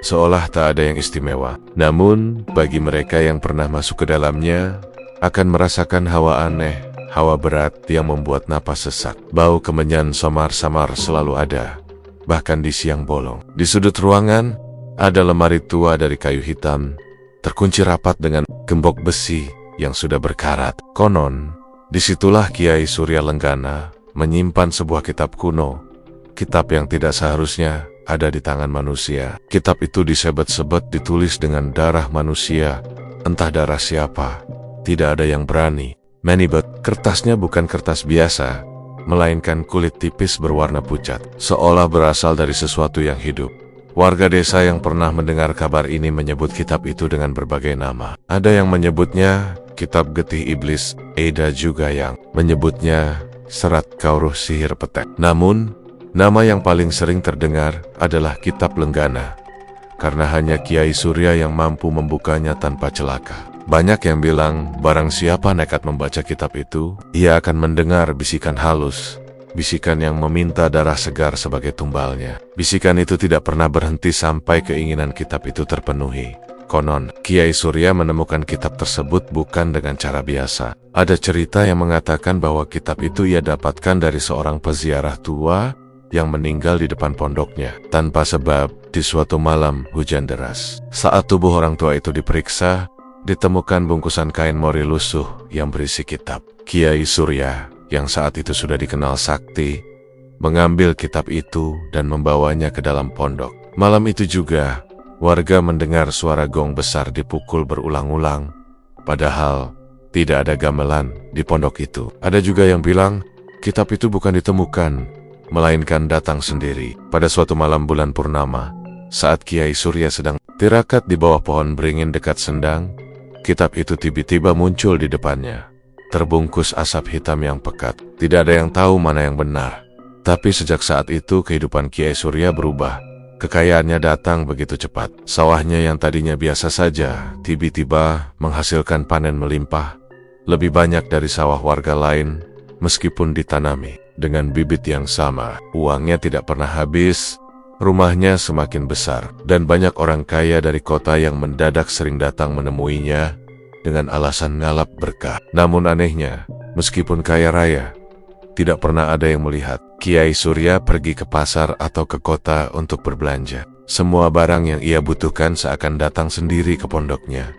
seolah tak ada yang istimewa. Namun, bagi mereka yang pernah masuk ke dalamnya, akan merasakan hawa aneh, hawa berat yang membuat napas sesak. Bau kemenyan samar-samar selalu ada, bahkan di siang bolong. Di sudut ruangan, ada lemari tua dari kayu hitam, terkunci rapat dengan gembok besi yang sudah berkarat. Konon, disitulah Kiai Surya Lenggana menyimpan sebuah kitab kuno, kitab yang tidak seharusnya ada di tangan manusia. Kitab itu disebet-sebet ditulis dengan darah manusia, entah darah siapa. Tidak ada yang berani. Manibet, kertasnya bukan kertas biasa, melainkan kulit tipis berwarna pucat, seolah berasal dari sesuatu yang hidup. Warga desa yang pernah mendengar kabar ini menyebut kitab itu dengan berbagai nama. Ada yang menyebutnya Kitab Getih Iblis, ada juga yang menyebutnya Serat Kauruh Sihir Petek. Namun, nama yang paling sering terdengar adalah Kitab Lenggana, karena hanya Kiai Surya yang mampu membukanya tanpa celaka. Banyak yang bilang, barang siapa nekat membaca kitab itu, ia akan mendengar bisikan halus, bisikan yang meminta darah segar sebagai tumbalnya. Bisikan itu tidak pernah berhenti sampai keinginan kitab itu terpenuhi. Konon, Kiai Surya menemukan kitab tersebut bukan dengan cara biasa. Ada cerita yang mengatakan bahwa kitab itu ia dapatkan dari seorang peziarah tua yang meninggal di depan pondoknya tanpa sebab di suatu malam hujan deras. Saat tubuh orang tua itu diperiksa, ditemukan bungkusan kain mori lusuh yang berisi kitab. Kiai Surya, yang saat itu sudah dikenal sakti, mengambil kitab itu dan membawanya ke dalam pondok. Malam itu juga, warga mendengar suara gong besar dipukul berulang-ulang, padahal tidak ada gamelan di pondok itu. Ada juga yang bilang, kitab itu bukan ditemukan, melainkan datang sendiri. Pada suatu malam bulan purnama, saat Kiai Surya sedang tirakat di bawah pohon beringin dekat sendang, kitab itu tiba-tiba muncul di depannya, terbungkus asap hitam yang pekat. Tidak ada yang tahu mana yang benar. Tapi sejak saat itu kehidupan Kiai Surya berubah. Kekayaannya datang begitu cepat. Sawahnya yang tadinya biasa saja, tiba-tiba menghasilkan panen melimpah, lebih banyak dari sawah warga lain, meskipun ditanami dengan bibit yang sama. Uangnya tidak pernah habis, rumahnya semakin besar, dan banyak orang kaya dari kota yang mendadak sering datang menemuinya dengan alasan ngalap berkah. Namun anehnya, meskipun kaya raya, tidak pernah ada yang melihat Kiai Surya pergi ke pasar atau ke kota untuk berbelanja. Semua barang yang ia butuhkan seakan datang sendiri ke pondoknya.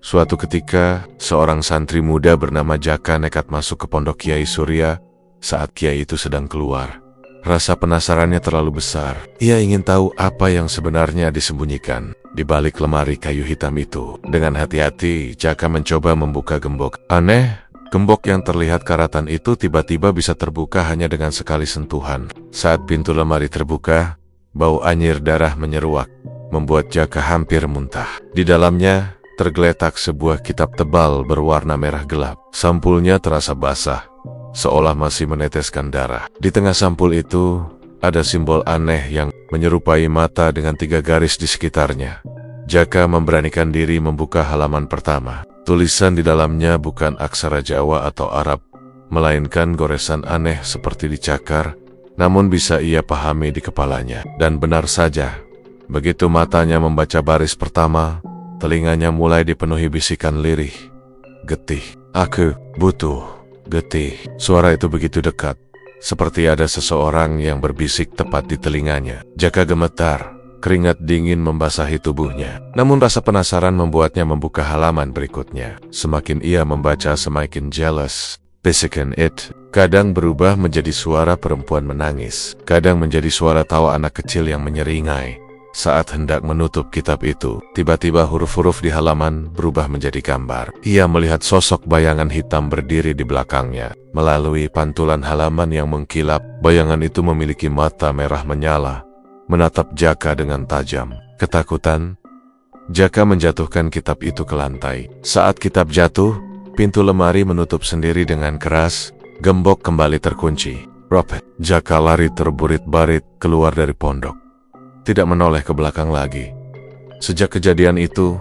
Suatu ketika, seorang santri muda bernama Jaka nekat masuk ke pondok Kiai Surya saat Kiai itu sedang keluar. Rasa penasarannya terlalu besar. Ia ingin tahu apa yang sebenarnya disembunyikan. di balik lemari kayu hitam itu. Dengan hati-hati, Jaka mencoba membuka gembok. Aneh, gembok yang terlihat karatan itu tiba-tiba bisa terbuka hanya dengan sekali sentuhan. Saat pintu lemari terbuka, bau anyir darah menyeruak, membuat Jaka hampir muntah. Di dalamnya, tergeletak sebuah kitab tebal berwarna merah gelap. Sampulnya terasa basah, seolah masih meneteskan darah. Di tengah sampul itu, ada simbol aneh yang menyerupai mata dengan 3 garis di sekitarnya. Jaka memberanikan diri membuka halaman pertama. Tulisan di dalamnya bukan aksara Jawa atau Arab, melainkan goresan aneh seperti dicakar, namun bisa ia pahami di kepalanya. Dan benar saja, begitu matanya membaca baris pertama, telinganya mulai dipenuhi bisikan lirih. Getih, aku butuh getih. Suara itu begitu dekat, seperti ada seseorang yang berbisik tepat di telinganya. Jaka gemetar, keringat dingin membasahi tubuhnya. Namun rasa penasaran membuatnya membuka halaman berikutnya. Semakin ia membaca, semakin jealous. Bisikan it kadang berubah menjadi suara perempuan menangis, kadang menjadi suara tawa anak kecil yang menyeringai. Saat hendak menutup kitab itu, tiba-tiba huruf-huruf di halaman berubah menjadi gambar. Ia melihat sosok bayangan hitam berdiri di belakangnya. Melalui pantulan halaman yang mengkilap, bayangan itu memiliki mata merah menyala, menatap Jaka dengan tajam. Ketakutan, Jaka menjatuhkan kitab itu ke lantai. Saat kitab jatuh, pintu lemari menutup sendiri dengan keras, gembok kembali terkunci. Robert, Jaka lari terburit-barit keluar dari pondok, tidak menoleh ke belakang lagi. Sejak kejadian itu,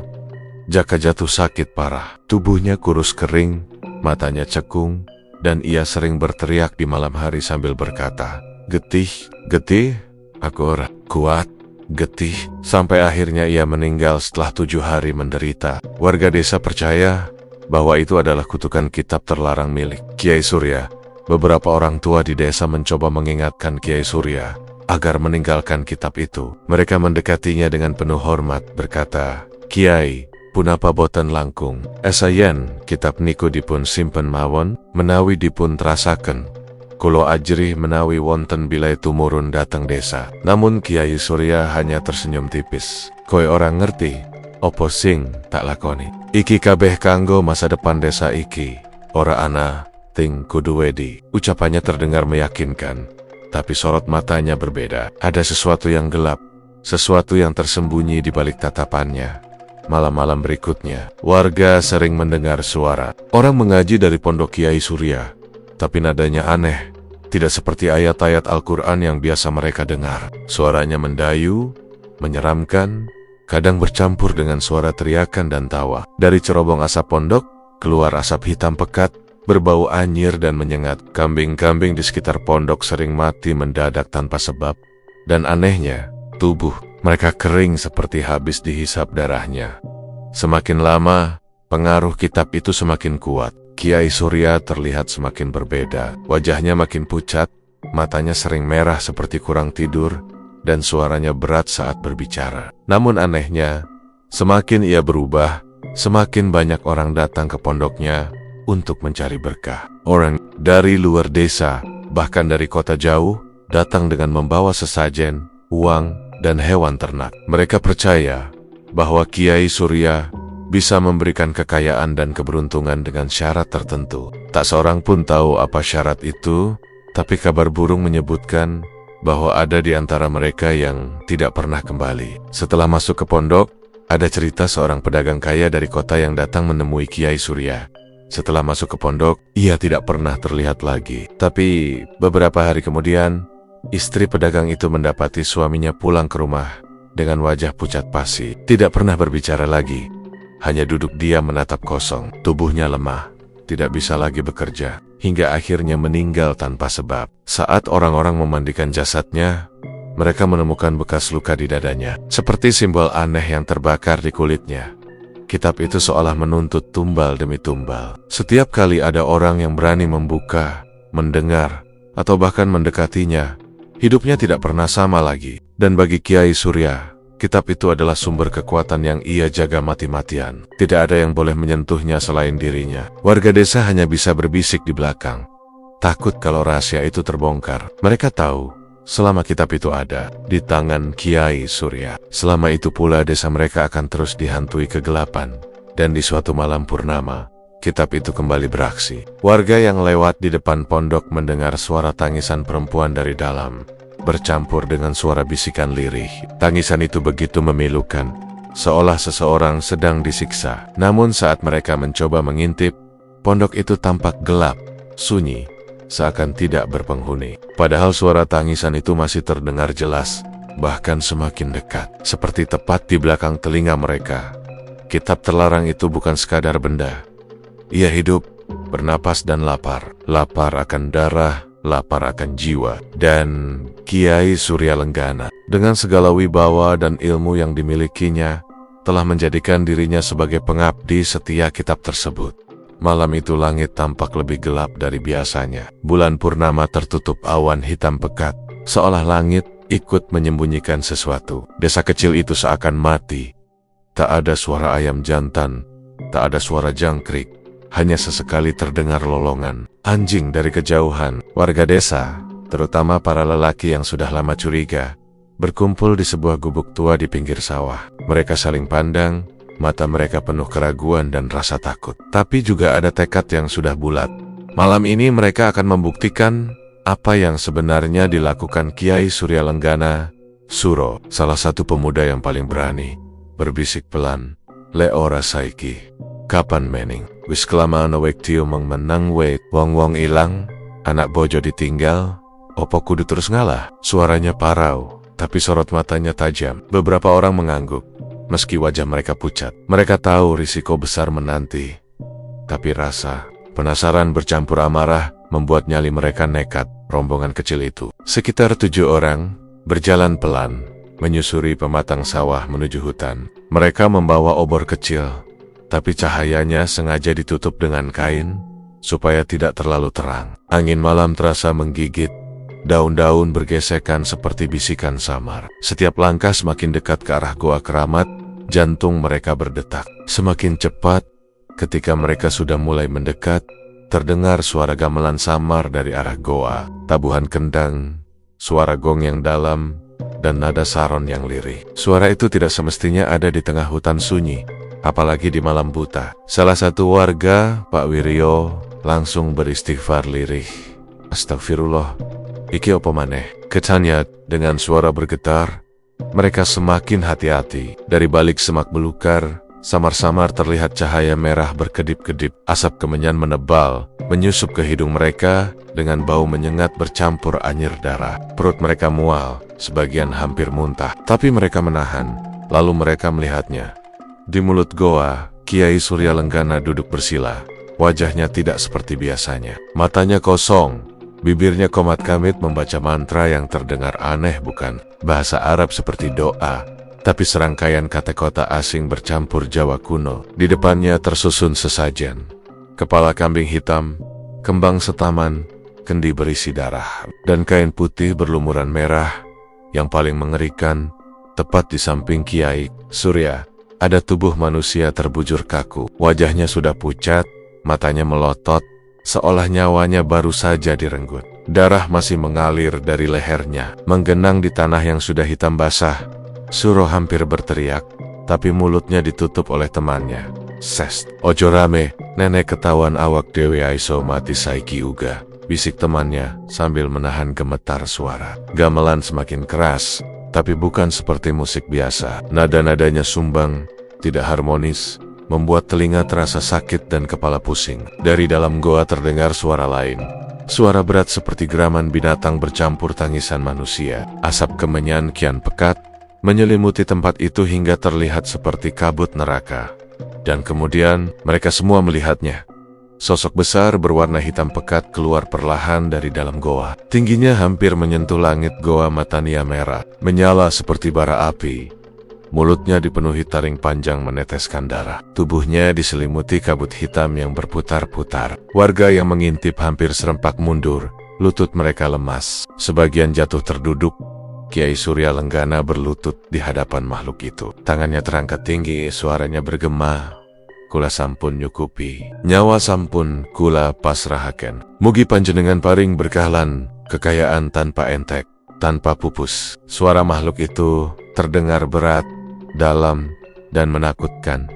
Jaka jatuh sakit parah. Tubuhnya kurus kering, matanya cekung, dan ia sering berteriak di malam hari sambil berkata, "Getih, getih, aku ora kuat, getih." Sampai akhirnya ia meninggal setelah 7 hari menderita. Warga desa percaya bahwa itu adalah kutukan kitab terlarang milik Kiai Surya. Beberapa orang tua di desa mencoba mengingatkan Kiai Surya agar meninggalkan kitab itu. Mereka mendekatinya dengan penuh hormat, berkata, "Kiai, punapa boten langkung? Esayen kitab niku dipun simpen mawon, menawi dipun terasaken kulo ajrih menawi wonten bilai tumurun dateng desa." Namun Kiai Surya hanya tersenyum tipis. "Koe orang ngerti, opo sing tak lakoni? Iki kabeh kanggo masa depan desa iki, ora ana ting kudu wedi." Ucapannya terdengar meyakinkan, tapi sorot matanya berbeda. Ada sesuatu yang gelap, sesuatu yang tersembunyi di balik tatapannya. Malam-malam berikutnya, warga sering mendengar suara orang mengaji dari pondok Kiai Surya, tapi nadanya aneh, tidak seperti ayat-ayat Al-Quran yang biasa mereka dengar. Suaranya mendayu, menyeramkan, kadang bercampur dengan suara teriakan dan tawa. Dari cerobong asap pondok, keluar asap hitam pekat, berbau anyir dan menyengat. Kambing-kambing di sekitar pondok sering mati mendadak tanpa sebab. Dan anehnya, tubuh mereka kering seperti habis dihisap darahnya. Semakin lama, pengaruh kitab itu semakin kuat. Kiai Surya terlihat semakin berbeda. Wajahnya makin pucat, matanya sering merah seperti kurang tidur, dan suaranya berat saat berbicara. Namun anehnya, semakin ia berubah, semakin banyak orang datang ke pondoknya untuk mencari berkah. Orang dari luar desa, bahkan dari kota jauh, datang dengan membawa sesajen, uang, dan hewan ternak. Mereka percaya bahwa Kiai Surya bisa memberikan kekayaan dan keberuntungan dengan syarat tertentu. Tak seorang pun tahu apa syarat itu, tapi kabar burung menyebutkan bahwa ada di antara mereka yang tidak pernah kembali. Setelah masuk ke pondok, ada cerita seorang pedagang kaya dari kota yang datang menemui Kiai Surya. Setelah masuk ke pondok, ia tidak pernah terlihat lagi. Tapi beberapa hari kemudian, istri pedagang itu mendapati suaminya pulang ke rumah dengan wajah pucat pasi. Tidak pernah berbicara lagi, hanya duduk diam menatap kosong. Tubuhnya lemah, tidak bisa lagi bekerja, hingga akhirnya meninggal tanpa sebab. Saat orang-orang memandikan jasadnya, mereka menemukan bekas luka di dadanya, seperti simbol aneh yang terbakar di kulitnya. Kitab itu seolah menuntut tumbal demi tumbal. Setiap kali ada orang yang berani membuka, mendengar, atau bahkan mendekatinya, hidupnya tidak pernah sama lagi. Dan bagi Kiai Surya, kitab itu adalah sumber kekuatan yang ia jaga mati-matian. Tidak ada yang boleh menyentuhnya selain dirinya. Warga desa hanya bisa berbisik di belakang, takut kalau rahasia itu terbongkar. Mereka tahu selama kitab itu ada di tangan Kiai Surya. Selama itu pula desa mereka akan terus dihantui kegelapan. Dan di suatu malam purnama, kitab itu kembali beraksi. Warga yang lewat di depan pondok mendengar suara tangisan perempuan dari dalam, bercampur dengan suara bisikan lirih. Tangisan itu begitu memilukan, seolah seseorang sedang disiksa. Namun saat mereka mencoba mengintip, pondok itu tampak gelap, sunyi, seakan tidak berpenghuni. Padahal suara tangisan itu masih terdengar jelas, bahkan semakin dekat, seperti tepat di belakang telinga mereka. Kitab terlarang itu bukan sekadar benda. Ia hidup, bernapas dan lapar. Lapar akan darah, lapar akan jiwa. Dan Kiai Surya Lenggana, dengan segala wibawa dan ilmu yang dimilikinya, telah menjadikan dirinya sebagai pengabdi setia kitab tersebut. Malam itu langit tampak lebih gelap dari biasanya. Bulan purnama tertutup awan hitam pekat, seolah langit ikut menyembunyikan sesuatu. Desa kecil itu seakan mati. Tak ada suara ayam jantan, tak ada suara jangkrik, hanya sesekali terdengar lolongan anjing dari kejauhan. Warga desa, terutama para lelaki yang sudah lama curiga, berkumpul di sebuah gubuk tua di pinggir sawah. Mereka saling pandang, mata mereka penuh keraguan dan rasa takut. Tapi juga ada tekad yang sudah bulat. Malam ini mereka akan membuktikan apa yang sebenarnya dilakukan Kiai Surya Lenggana. Suro, salah satu pemuda yang paling berani, berbisik pelan, "Le ora saiki, kapan mening? Wis kelamaan wektu menang wek, wong-wong ilang, anak bojo ditinggal, opo kudu terus ngalah?" Suaranya parau, tapi sorot matanya tajam. Beberapa orang mengangguk, meski wajah mereka pucat. Mereka tahu risiko besar menanti, tapi rasa penasaran bercampur amarah membuat nyali mereka nekat. Rombongan kecil itu, sekitar 7 orang, berjalan pelan, menyusuri pematang sawah menuju hutan. Mereka membawa obor kecil, tapi cahayanya sengaja ditutup dengan kain, supaya tidak terlalu terang. Angin malam terasa menggigit, daun-daun bergesekan seperti bisikan samar. Setiap langkah semakin dekat ke arah goa keramat, jantung mereka berdetak semakin cepat. Ketika mereka sudah mulai mendekat, terdengar suara gamelan samar dari arah goa, tabuhan kendang, suara gong yang dalam, dan nada saron yang lirih. Suara itu tidak semestinya ada di tengah hutan sunyi, apalagi di malam buta. Salah satu warga, Pak Wiryo, langsung beristighfar lirih. "Astagfirullah, iki opo maneh?" Ketanya dengan suara bergetar. Mereka semakin hati-hati. Dari balik semak belukar, samar-samar terlihat cahaya merah berkedip-kedip. Asap kemenyan menebal, menyusup ke hidung mereka dengan bau menyengat bercampur anyir darah. Perut mereka mual, sebagian hampir muntah. Tapi mereka menahan, lalu mereka melihatnya. Di mulut goa, Kiai Surya Lenggana duduk bersila. Wajahnya tidak seperti biasanya. Matanya kosong, bibirnya komat kamit membaca mantra yang terdengar aneh, bukan bahasa Arab seperti doa, tapi serangkaian kata-kata asing bercampur Jawa kuno. Di depannya tersusun sesajen. Kepala kambing hitam, kembang setaman, kendi berisi darah, dan kain putih berlumuran merah. Yang paling mengerikan, tepat di samping Kiai Surya, ada tubuh manusia terbujur kaku. Wajahnya sudah pucat, matanya melotot, seolah nyawanya baru saja direnggut. Darah masih mengalir dari lehernya, menggenang di tanah yang sudah hitam basah. Suro hampir berteriak, tapi mulutnya ditutup oleh temannya. "Ses, ojo rame, nenek ketahuan awak dewe aiso mati saiki uga," bisik temannya sambil menahan gemetar suara. Gamelan semakin keras, tapi bukan seperti musik biasa. Nada-nadanya sumbang, tidak harmonis, membuat telinga terasa sakit dan kepala pusing. Dari dalam goa terdengar suara lain. Suara berat seperti geraman binatang bercampur tangisan manusia. Asap kemenyan kian pekat, menyelimuti tempat itu hingga terlihat seperti kabut neraka. Dan kemudian mereka semua melihatnya. Sosok besar berwarna hitam pekat keluar perlahan dari dalam goa. Tingginya hampir menyentuh langit goa, matanya merah, menyala seperti bara api. Mulutnya dipenuhi taring panjang meneteskan darah. Tubuhnya diselimuti kabut hitam yang berputar-putar. Warga yang mengintip hampir serempak mundur, lutut mereka lemas. Sebagian jatuh terduduk. Kiai Surya Lenggana berlutut di hadapan makhluk itu. Tangannya terangkat tinggi, suaranya bergema. "Kula sampun nyukupi, nyawa sampun kula pasrahaken. Mugi panjenengan paring berkahlan, kekayaan tanpa entek, tanpa pupus. Suara makhluk itu terdengar berat, dalam, dan menakutkan,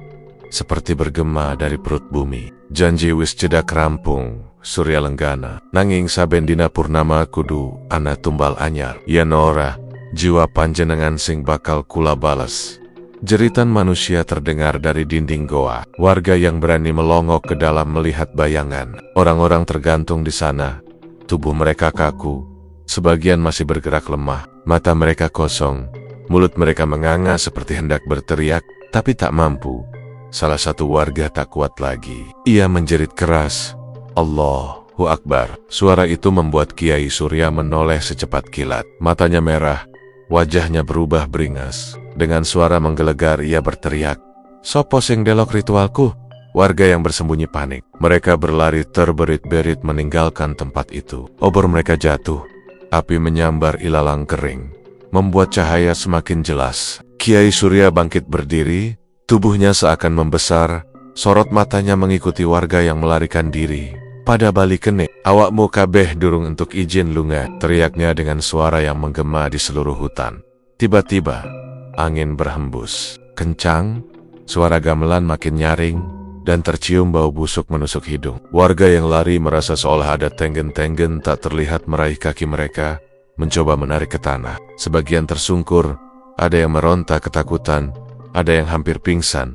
seperti bergema dari perut bumi. Janji wis cedak rampung, Surya Lenggana. Nanging saben dina purnama kudu ana tumbal anyar. Yen ora, jiwa panjenengan sing bakal kula bales. Jeritan manusia terdengar dari dinding goa. Warga yang berani melongok ke dalam melihat bayangan. Orang-orang tergantung di sana. Tubuh mereka kaku. Sebagian masih bergerak lemah. Mata mereka kosong. Mulut mereka menganga seperti hendak berteriak, tapi tak mampu. Salah satu warga tak kuat lagi. Ia menjerit keras, "Allahu Akbar." Suara itu membuat Kiai Surya menoleh secepat kilat. Matanya merah, wajahnya berubah beringas. Dengan suara menggelegar ia berteriak, "Sopo sing delok ritualku?" Warga yang bersembunyi panik. Mereka berlari terberit-berit meninggalkan tempat itu. Obor mereka jatuh. Api menyambar ilalang kering, membuat cahaya semakin jelas. Kiai Surya bangkit berdiri, tubuhnya seakan membesar, sorot matanya mengikuti warga yang melarikan diri. "Pada balik kene, awakmu kabeh durung untuk izin lunga," teriaknya dengan suara yang menggema di seluruh hutan. Tiba-tiba, angin berhembus kencang, suara gamelan makin nyaring, dan tercium bau busuk menusuk hidung. Warga yang lari merasa seolah ada tenggen-tenggen tak terlihat meraih kaki mereka, mencoba menarik ke tanah. Sebagian tersungkur, ada yang meronta ketakutan, ada yang hampir pingsan.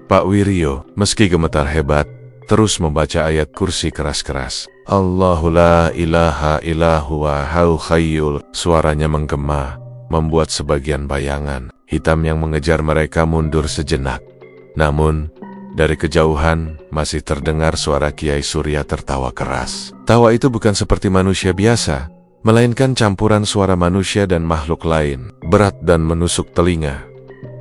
Pak Wiryo, meski gemetar hebat, terus membaca ayat kursi keras-keras. "Allahu la ilaha illa huwa hayyul." Suaranya menggema, membuat sebagian bayangan hitam yang mengejar mereka mundur sejenak. Namun, dari kejauhan masih terdengar suara Kiai Surya tertawa keras. Tawa itu bukan seperti manusia biasa, melainkan campuran suara manusia dan makhluk lain, berat dan menusuk telinga.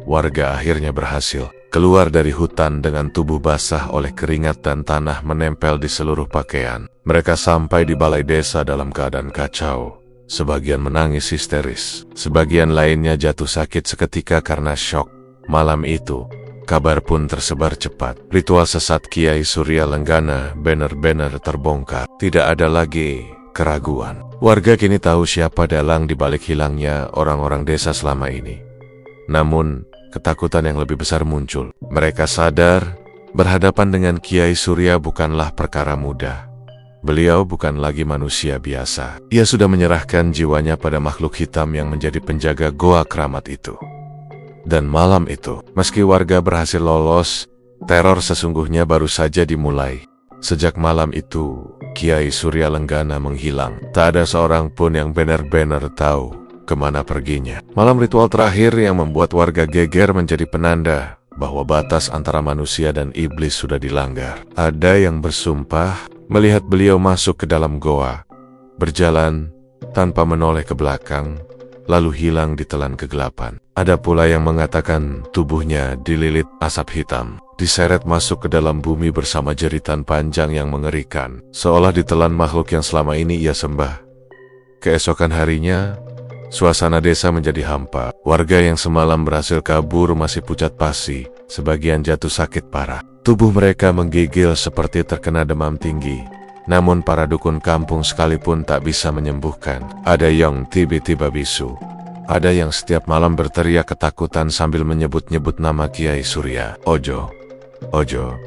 Warga akhirnya berhasil keluar dari hutan dengan tubuh basah oleh keringat dan tanah menempel di seluruh pakaian. Mereka sampai di balai desa dalam keadaan kacau. Sebagian menangis histeris, sebagian lainnya jatuh sakit seketika karena syok. Malam itu, kabar pun tersebar cepat. Ritual sesat Kiai Surya Lenggana benar-benar terbongkar. Tidak ada lagi keraguan. Warga kini tahu siapa dalang di balik hilangnya orang-orang desa selama ini. Namun, ketakutan yang lebih besar muncul. Mereka sadar, berhadapan dengan Kiai Surya bukanlah perkara mudah. Beliau bukan lagi manusia biasa. Ia sudah menyerahkan jiwanya pada makhluk hitam yang menjadi penjaga goa keramat itu. Dan malam itu, meski warga berhasil lolos, teror sesungguhnya baru saja dimulai. Sejak malam itu, Kiai Surya Lenggana menghilang. Tak ada seorang pun yang benar-benar tahu kemana perginya. Malam ritual terakhir yang membuat warga geger menjadi penanda bahwa batas antara manusia dan iblis sudah dilanggar. Ada yang bersumpah melihat beliau masuk ke dalam goa, berjalan tanpa menoleh ke belakang, lalu hilang ditelan kegelapan. Ada pula yang mengatakan tubuhnya dililit asap hitam, diseret masuk ke dalam bumi bersama jeritan panjang yang mengerikan, seolah ditelan makhluk yang selama ini ia sembah. Keesokan harinya, suasana desa menjadi hampa. Warga yang semalam berhasil kabur masih pucat pasi, sebagian jatuh sakit parah. Tubuh mereka menggigil seperti terkena demam tinggi. Namun para dukun kampung sekalipun tak bisa menyembuhkan. Ada yang tiba-tiba bisu. Ada yang setiap malam berteriak ketakutan sambil menyebut-nyebut nama Kiai Surya. Ojo, ojo,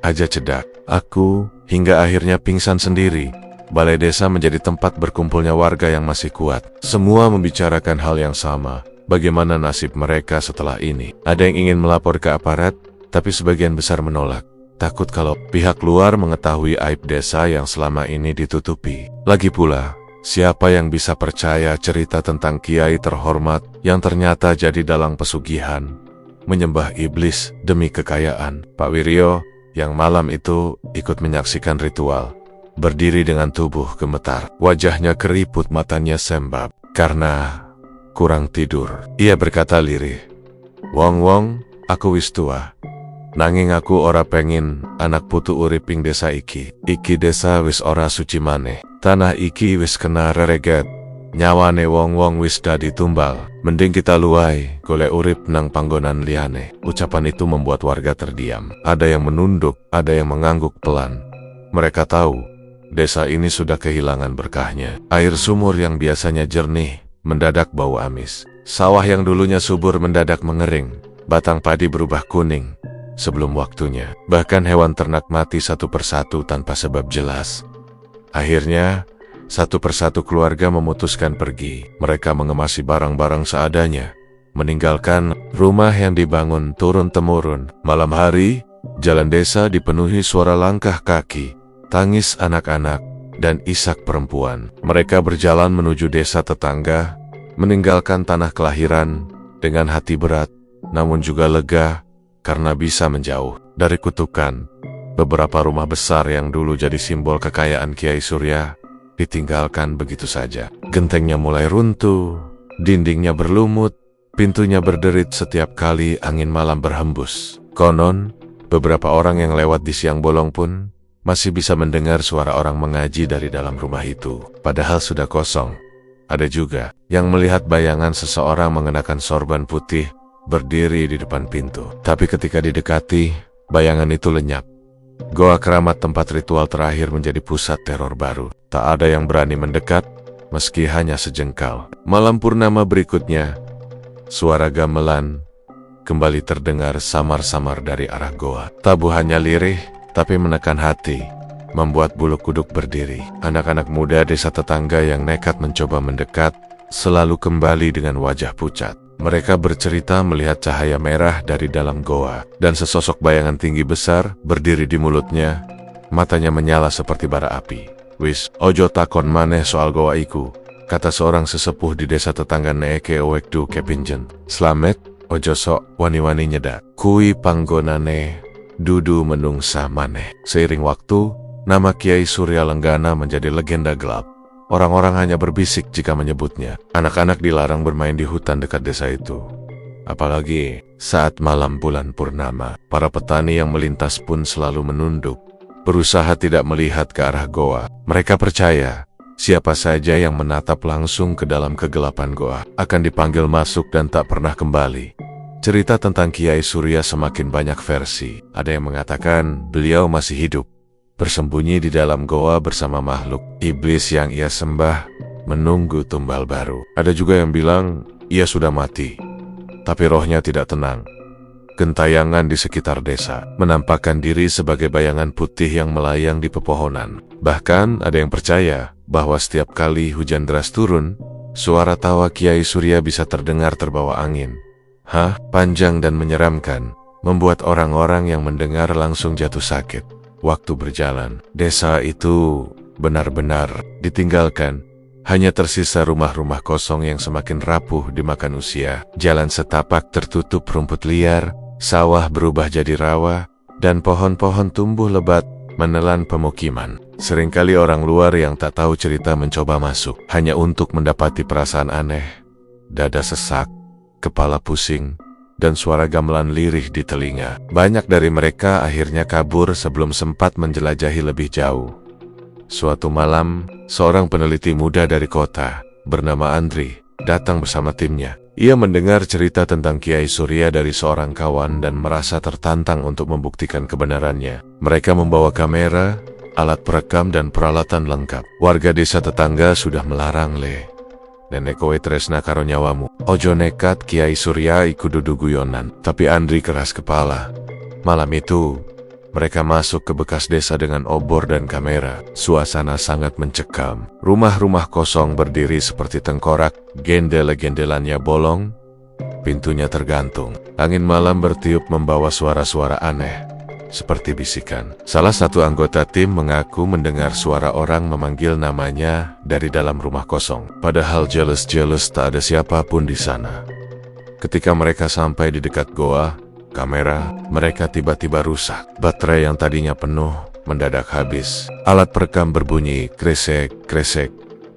aja cedak. Aku hingga akhirnya pingsan sendiri. Balai desa menjadi tempat berkumpulnya warga yang masih kuat. Semua membicarakan hal yang sama. Bagaimana nasib mereka setelah ini? Ada yang ingin melapor ke aparat, tapi sebagian besar menolak. Takut kalau pihak luar mengetahui aib desa yang selama ini ditutupi. Lagi pula, siapa yang bisa percaya cerita tentang kiai terhormat yang ternyata jadi dalang pesugihan, menyembah iblis demi kekayaan? Pak Wiryo, yang malam itu ikut menyaksikan ritual, berdiri dengan tubuh gemetar. Wajahnya keriput, matanya sembab karena kurang tidur. Ia berkata lirih, "Wong-wong, aku wis tua. Nanging aku ora pengin anak putu urip ing desa iki. Iki desa wis ora suci maneh. Tanah iki wis kena rereget. Nyawane wong-wong wis dadi tumbal. Mending kita luwai golek urip nang panggonan liyane." Ucapan itu membuat warga terdiam. Ada yang menunduk, ada yang mengangguk pelan. Mereka tahu desa ini sudah kehilangan berkahnya. Air sumur yang biasanya jernih mendadak bau amis. Sawah yang dulunya subur mendadak mengering. Batang padi berubah kuning sebelum waktunya. Bahkan hewan ternak mati satu persatu tanpa sebab jelas. Akhirnya, satu persatu keluarga memutuskan pergi. Mereka mengemasi barang-barang seadanya, meninggalkan rumah yang dibangun turun-temurun. Malam hari, jalan desa dipenuhi suara langkah kaki, tangis anak-anak, dan isak perempuan. Mereka berjalan menuju desa tetangga, meninggalkan tanah kelahiran dengan hati berat, namun juga lega karena bisa menjauh dari kutukan. Beberapa rumah besar yang dulu jadi simbol kekayaan Kiai Surya ditinggalkan begitu saja. Gentengnya mulai runtuh, dindingnya berlumut, pintunya berderit setiap kali angin malam berhembus. Konon, beberapa orang yang lewat di siang bolong pun masih bisa mendengar suara orang mengaji dari dalam rumah itu, padahal sudah kosong. Ada juga yang melihat bayangan seseorang mengenakan sorban putih berdiri di depan pintu. Tapi ketika didekati, bayangan itu lenyap. Goa Keramat, tempat ritual terakhir, menjadi pusat teror baru. Tak ada yang berani mendekat, meski hanya sejengkal. Malam purnama berikutnya, suara gamelan kembali terdengar samar-samar dari arah goa. Tabuhannya lirih, tapi menekan hati, membuat bulu kuduk berdiri. Anak-anak muda desa tetangga yang nekat mencoba mendekat, selalu kembali dengan wajah pucat. Mereka bercerita melihat cahaya merah dari dalam goa, dan sesosok bayangan tinggi besar berdiri di mulutnya. Matanya menyala seperti bara api. "Wis, ojo takon maneh soal goa iku," kata seorang sesepuh di desa tetangga neeke owekdu kepinjen. "Slamet, ojo sok wani-wani nyedak. Kui panggonane dudu menungsa maneh." Seiring waktu, nama Kiai Surya Lenggana menjadi legenda gelap. Orang-orang hanya berbisik jika menyebutnya. Anak-anak dilarang bermain di hutan dekat desa itu. Apalagi saat malam bulan purnama. Para petani yang melintas pun selalu menunduk, berusaha tidak melihat ke arah goa. Mereka percaya, siapa saja yang menatap langsung ke dalam kegelapan goa akan dipanggil masuk dan tak pernah kembali. Cerita tentang Kiai Surya semakin banyak versi. Ada yang mengatakan beliau masih hidup, bersembunyi di dalam goa bersama makhluk iblis yang ia sembah, menunggu tumbal baru. Ada juga yang bilang ia sudah mati, tapi rohnya tidak tenang. Gentayangan di sekitar desa menampakkan diri sebagai bayangan putih yang melayang di pepohonan. Bahkan ada yang percaya bahwa setiap kali hujan deras turun, suara tawa Kiai Surya bisa terdengar terbawa angin. Panjang dan menyeramkan, membuat orang-orang yang mendengar langsung jatuh sakit. Waktu berjalan, desa itu benar-benar ditinggalkan. Hanya tersisa rumah-rumah kosong yang semakin rapuh dimakan usia. Jalan setapak tertutup rumput liar, sawah berubah jadi rawa, dan pohon-pohon tumbuh lebat menelan pemukiman. Seringkali orang luar yang tak tahu cerita mencoba masuk, hanya untuk mendapati perasaan aneh, dada sesak, kepala pusing, dan suara gamelan lirih di telinga. Banyak dari mereka akhirnya kabur sebelum sempat menjelajahi lebih jauh. Suatu malam, seorang peneliti muda dari kota, bernama Andri, datang bersama timnya. Ia mendengar cerita tentang Kiai Surya dari seorang kawan dan merasa tertantang untuk membuktikan kebenarannya. Mereka membawa kamera, alat perekam, dan peralatan lengkap. Warga desa tetangga sudah melarang "Nenek kowe tresna karo nyawamu. Ojo nekat, Kiai Surya iku dudu guyonan." Tapi Andri keras kepala. Malam itu, mereka masuk ke bekas desa dengan obor dan kamera. Suasana sangat mencekam. Rumah-rumah kosong berdiri seperti tengkorak, gendel-gendelannya bolong, pintunya tergantung. Angin malam bertiup membawa suara-suara aneh, seperti bisikan. Salah satu anggota tim mengaku mendengar suara orang memanggil namanya dari dalam rumah kosong. Padahal jelas-jelas tak ada siapapun di sana. Ketika mereka sampai di dekat goa, kamera mereka tiba-tiba rusak. Baterai yang tadinya penuh mendadak habis. Alat perekam berbunyi kresek-kresek,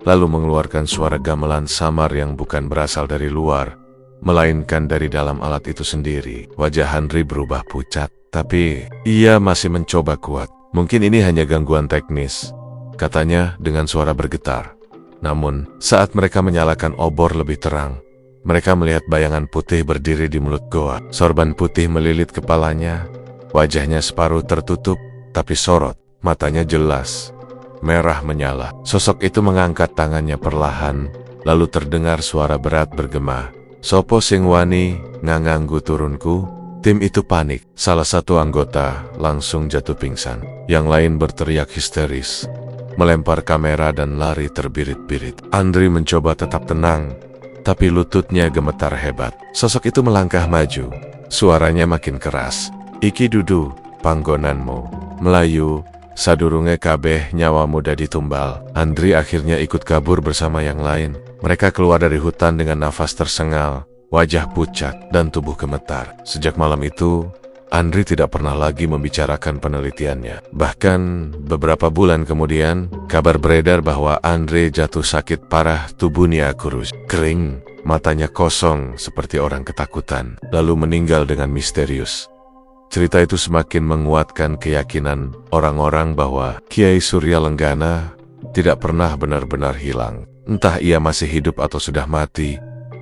lalu mengeluarkan suara gamelan samar yang bukan berasal dari luar, melainkan dari dalam alat itu sendiri. Wajah Andri berubah pucat, tapi ia masih mencoba kuat. "Mungkin ini hanya gangguan teknis," katanya dengan suara bergetar. Namun, saat mereka menyalakan obor lebih terang, mereka melihat bayangan putih berdiri di mulut goa. Sorban putih melilit kepalanya, wajahnya separuh tertutup, tapi sorot, matanya jelas, merah menyala. Sosok itu mengangkat tangannya perlahan, Lalu terdengar suara berat bergema, "Sopo sing wani nganganggu turunku?" Tim itu panik. Salah satu anggota langsung jatuh pingsan. Yang lain berteriak histeris, melempar kamera dan lari terbirit-birit. Andri mencoba tetap tenang, tapi lututnya gemetar hebat. Sosok itu melangkah maju. Suaranya makin keras. "Iki dudu, panggonanmu. Melayu, sadurunge kabeh nyawa muda ditumbal." Andri akhirnya ikut kabur bersama yang lain. Mereka keluar dari hutan dengan nafas tersengal, wajah pucat, dan tubuh gemetar. Sejak malam itu, Andri tidak pernah lagi membicarakan penelitiannya. Bahkan beberapa bulan kemudian, kabar beredar bahwa Andri jatuh sakit parah, tubuhnya kurus, kering, matanya kosong seperti orang ketakutan, lalu meninggal dengan misterius. Cerita itu semakin menguatkan keyakinan orang-orang bahwa Kiai Surya Lenggana tidak pernah benar-benar hilang. Entah ia masih hidup atau sudah mati,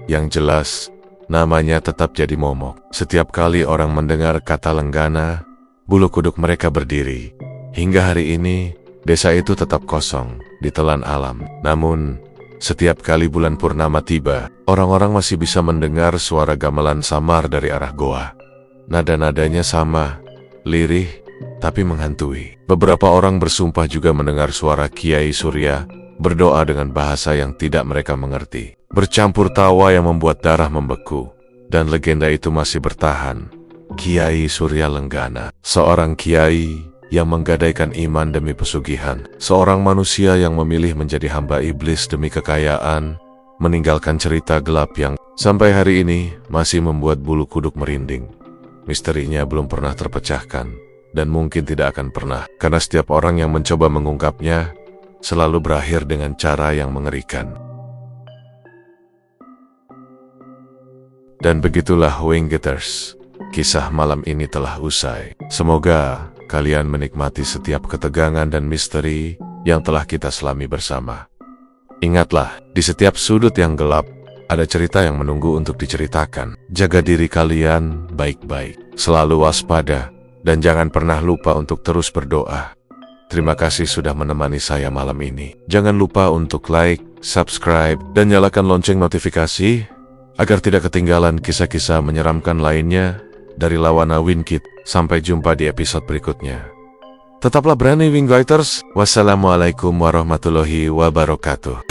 yang jelas namanya tetap jadi momok. Setiap kali orang mendengar kata Lenggana, bulu kuduk mereka berdiri. Hingga hari ini, desa itu tetap kosong, ditelan alam. Namun, setiap kali bulan purnama tiba, orang-orang masih bisa mendengar suara gamelan samar dari arah goa. Nada-nadanya sama, lirih, tapi menghantui. Beberapa orang bersumpah juga mendengar suara Kiai Surya berdoa dengan bahasa yang tidak mereka mengerti. Bercampur tawa yang membuat darah membeku, dan legenda itu masih bertahan. Kiai Surya Lenggana, seorang kiai yang menggadaikan iman demi pesugihan, seorang manusia yang memilih menjadi hamba iblis demi kekayaan, meninggalkan cerita gelap yang sampai hari ini masih membuat bulu kuduk merinding. Misterinya belum pernah terpecahkan, dan mungkin tidak akan pernah, karena setiap orang yang mencoba mengungkapnya selalu berakhir dengan cara yang mengerikan. Dan begitulah Winggetters, kisah malam ini telah usai. Semoga kalian menikmati setiap ketegangan dan misteri yang telah kita selami bersama. Ingatlah, di setiap sudut yang gelap, ada cerita yang menunggu untuk diceritakan. Jaga diri kalian baik-baik, selalu waspada, dan jangan pernah lupa untuk terus berdoa. Terima kasih sudah menemani saya malam ini. Jangan lupa untuk like, subscribe, dan nyalakan lonceng notifikasi agar tidak ketinggalan kisah-kisah menyeramkan lainnya dari Lawana Wingkit. Sampai jumpa di episode berikutnya. Tetaplah berani Winggetters. Wassalamualaikum warahmatullahi wabarakatuh.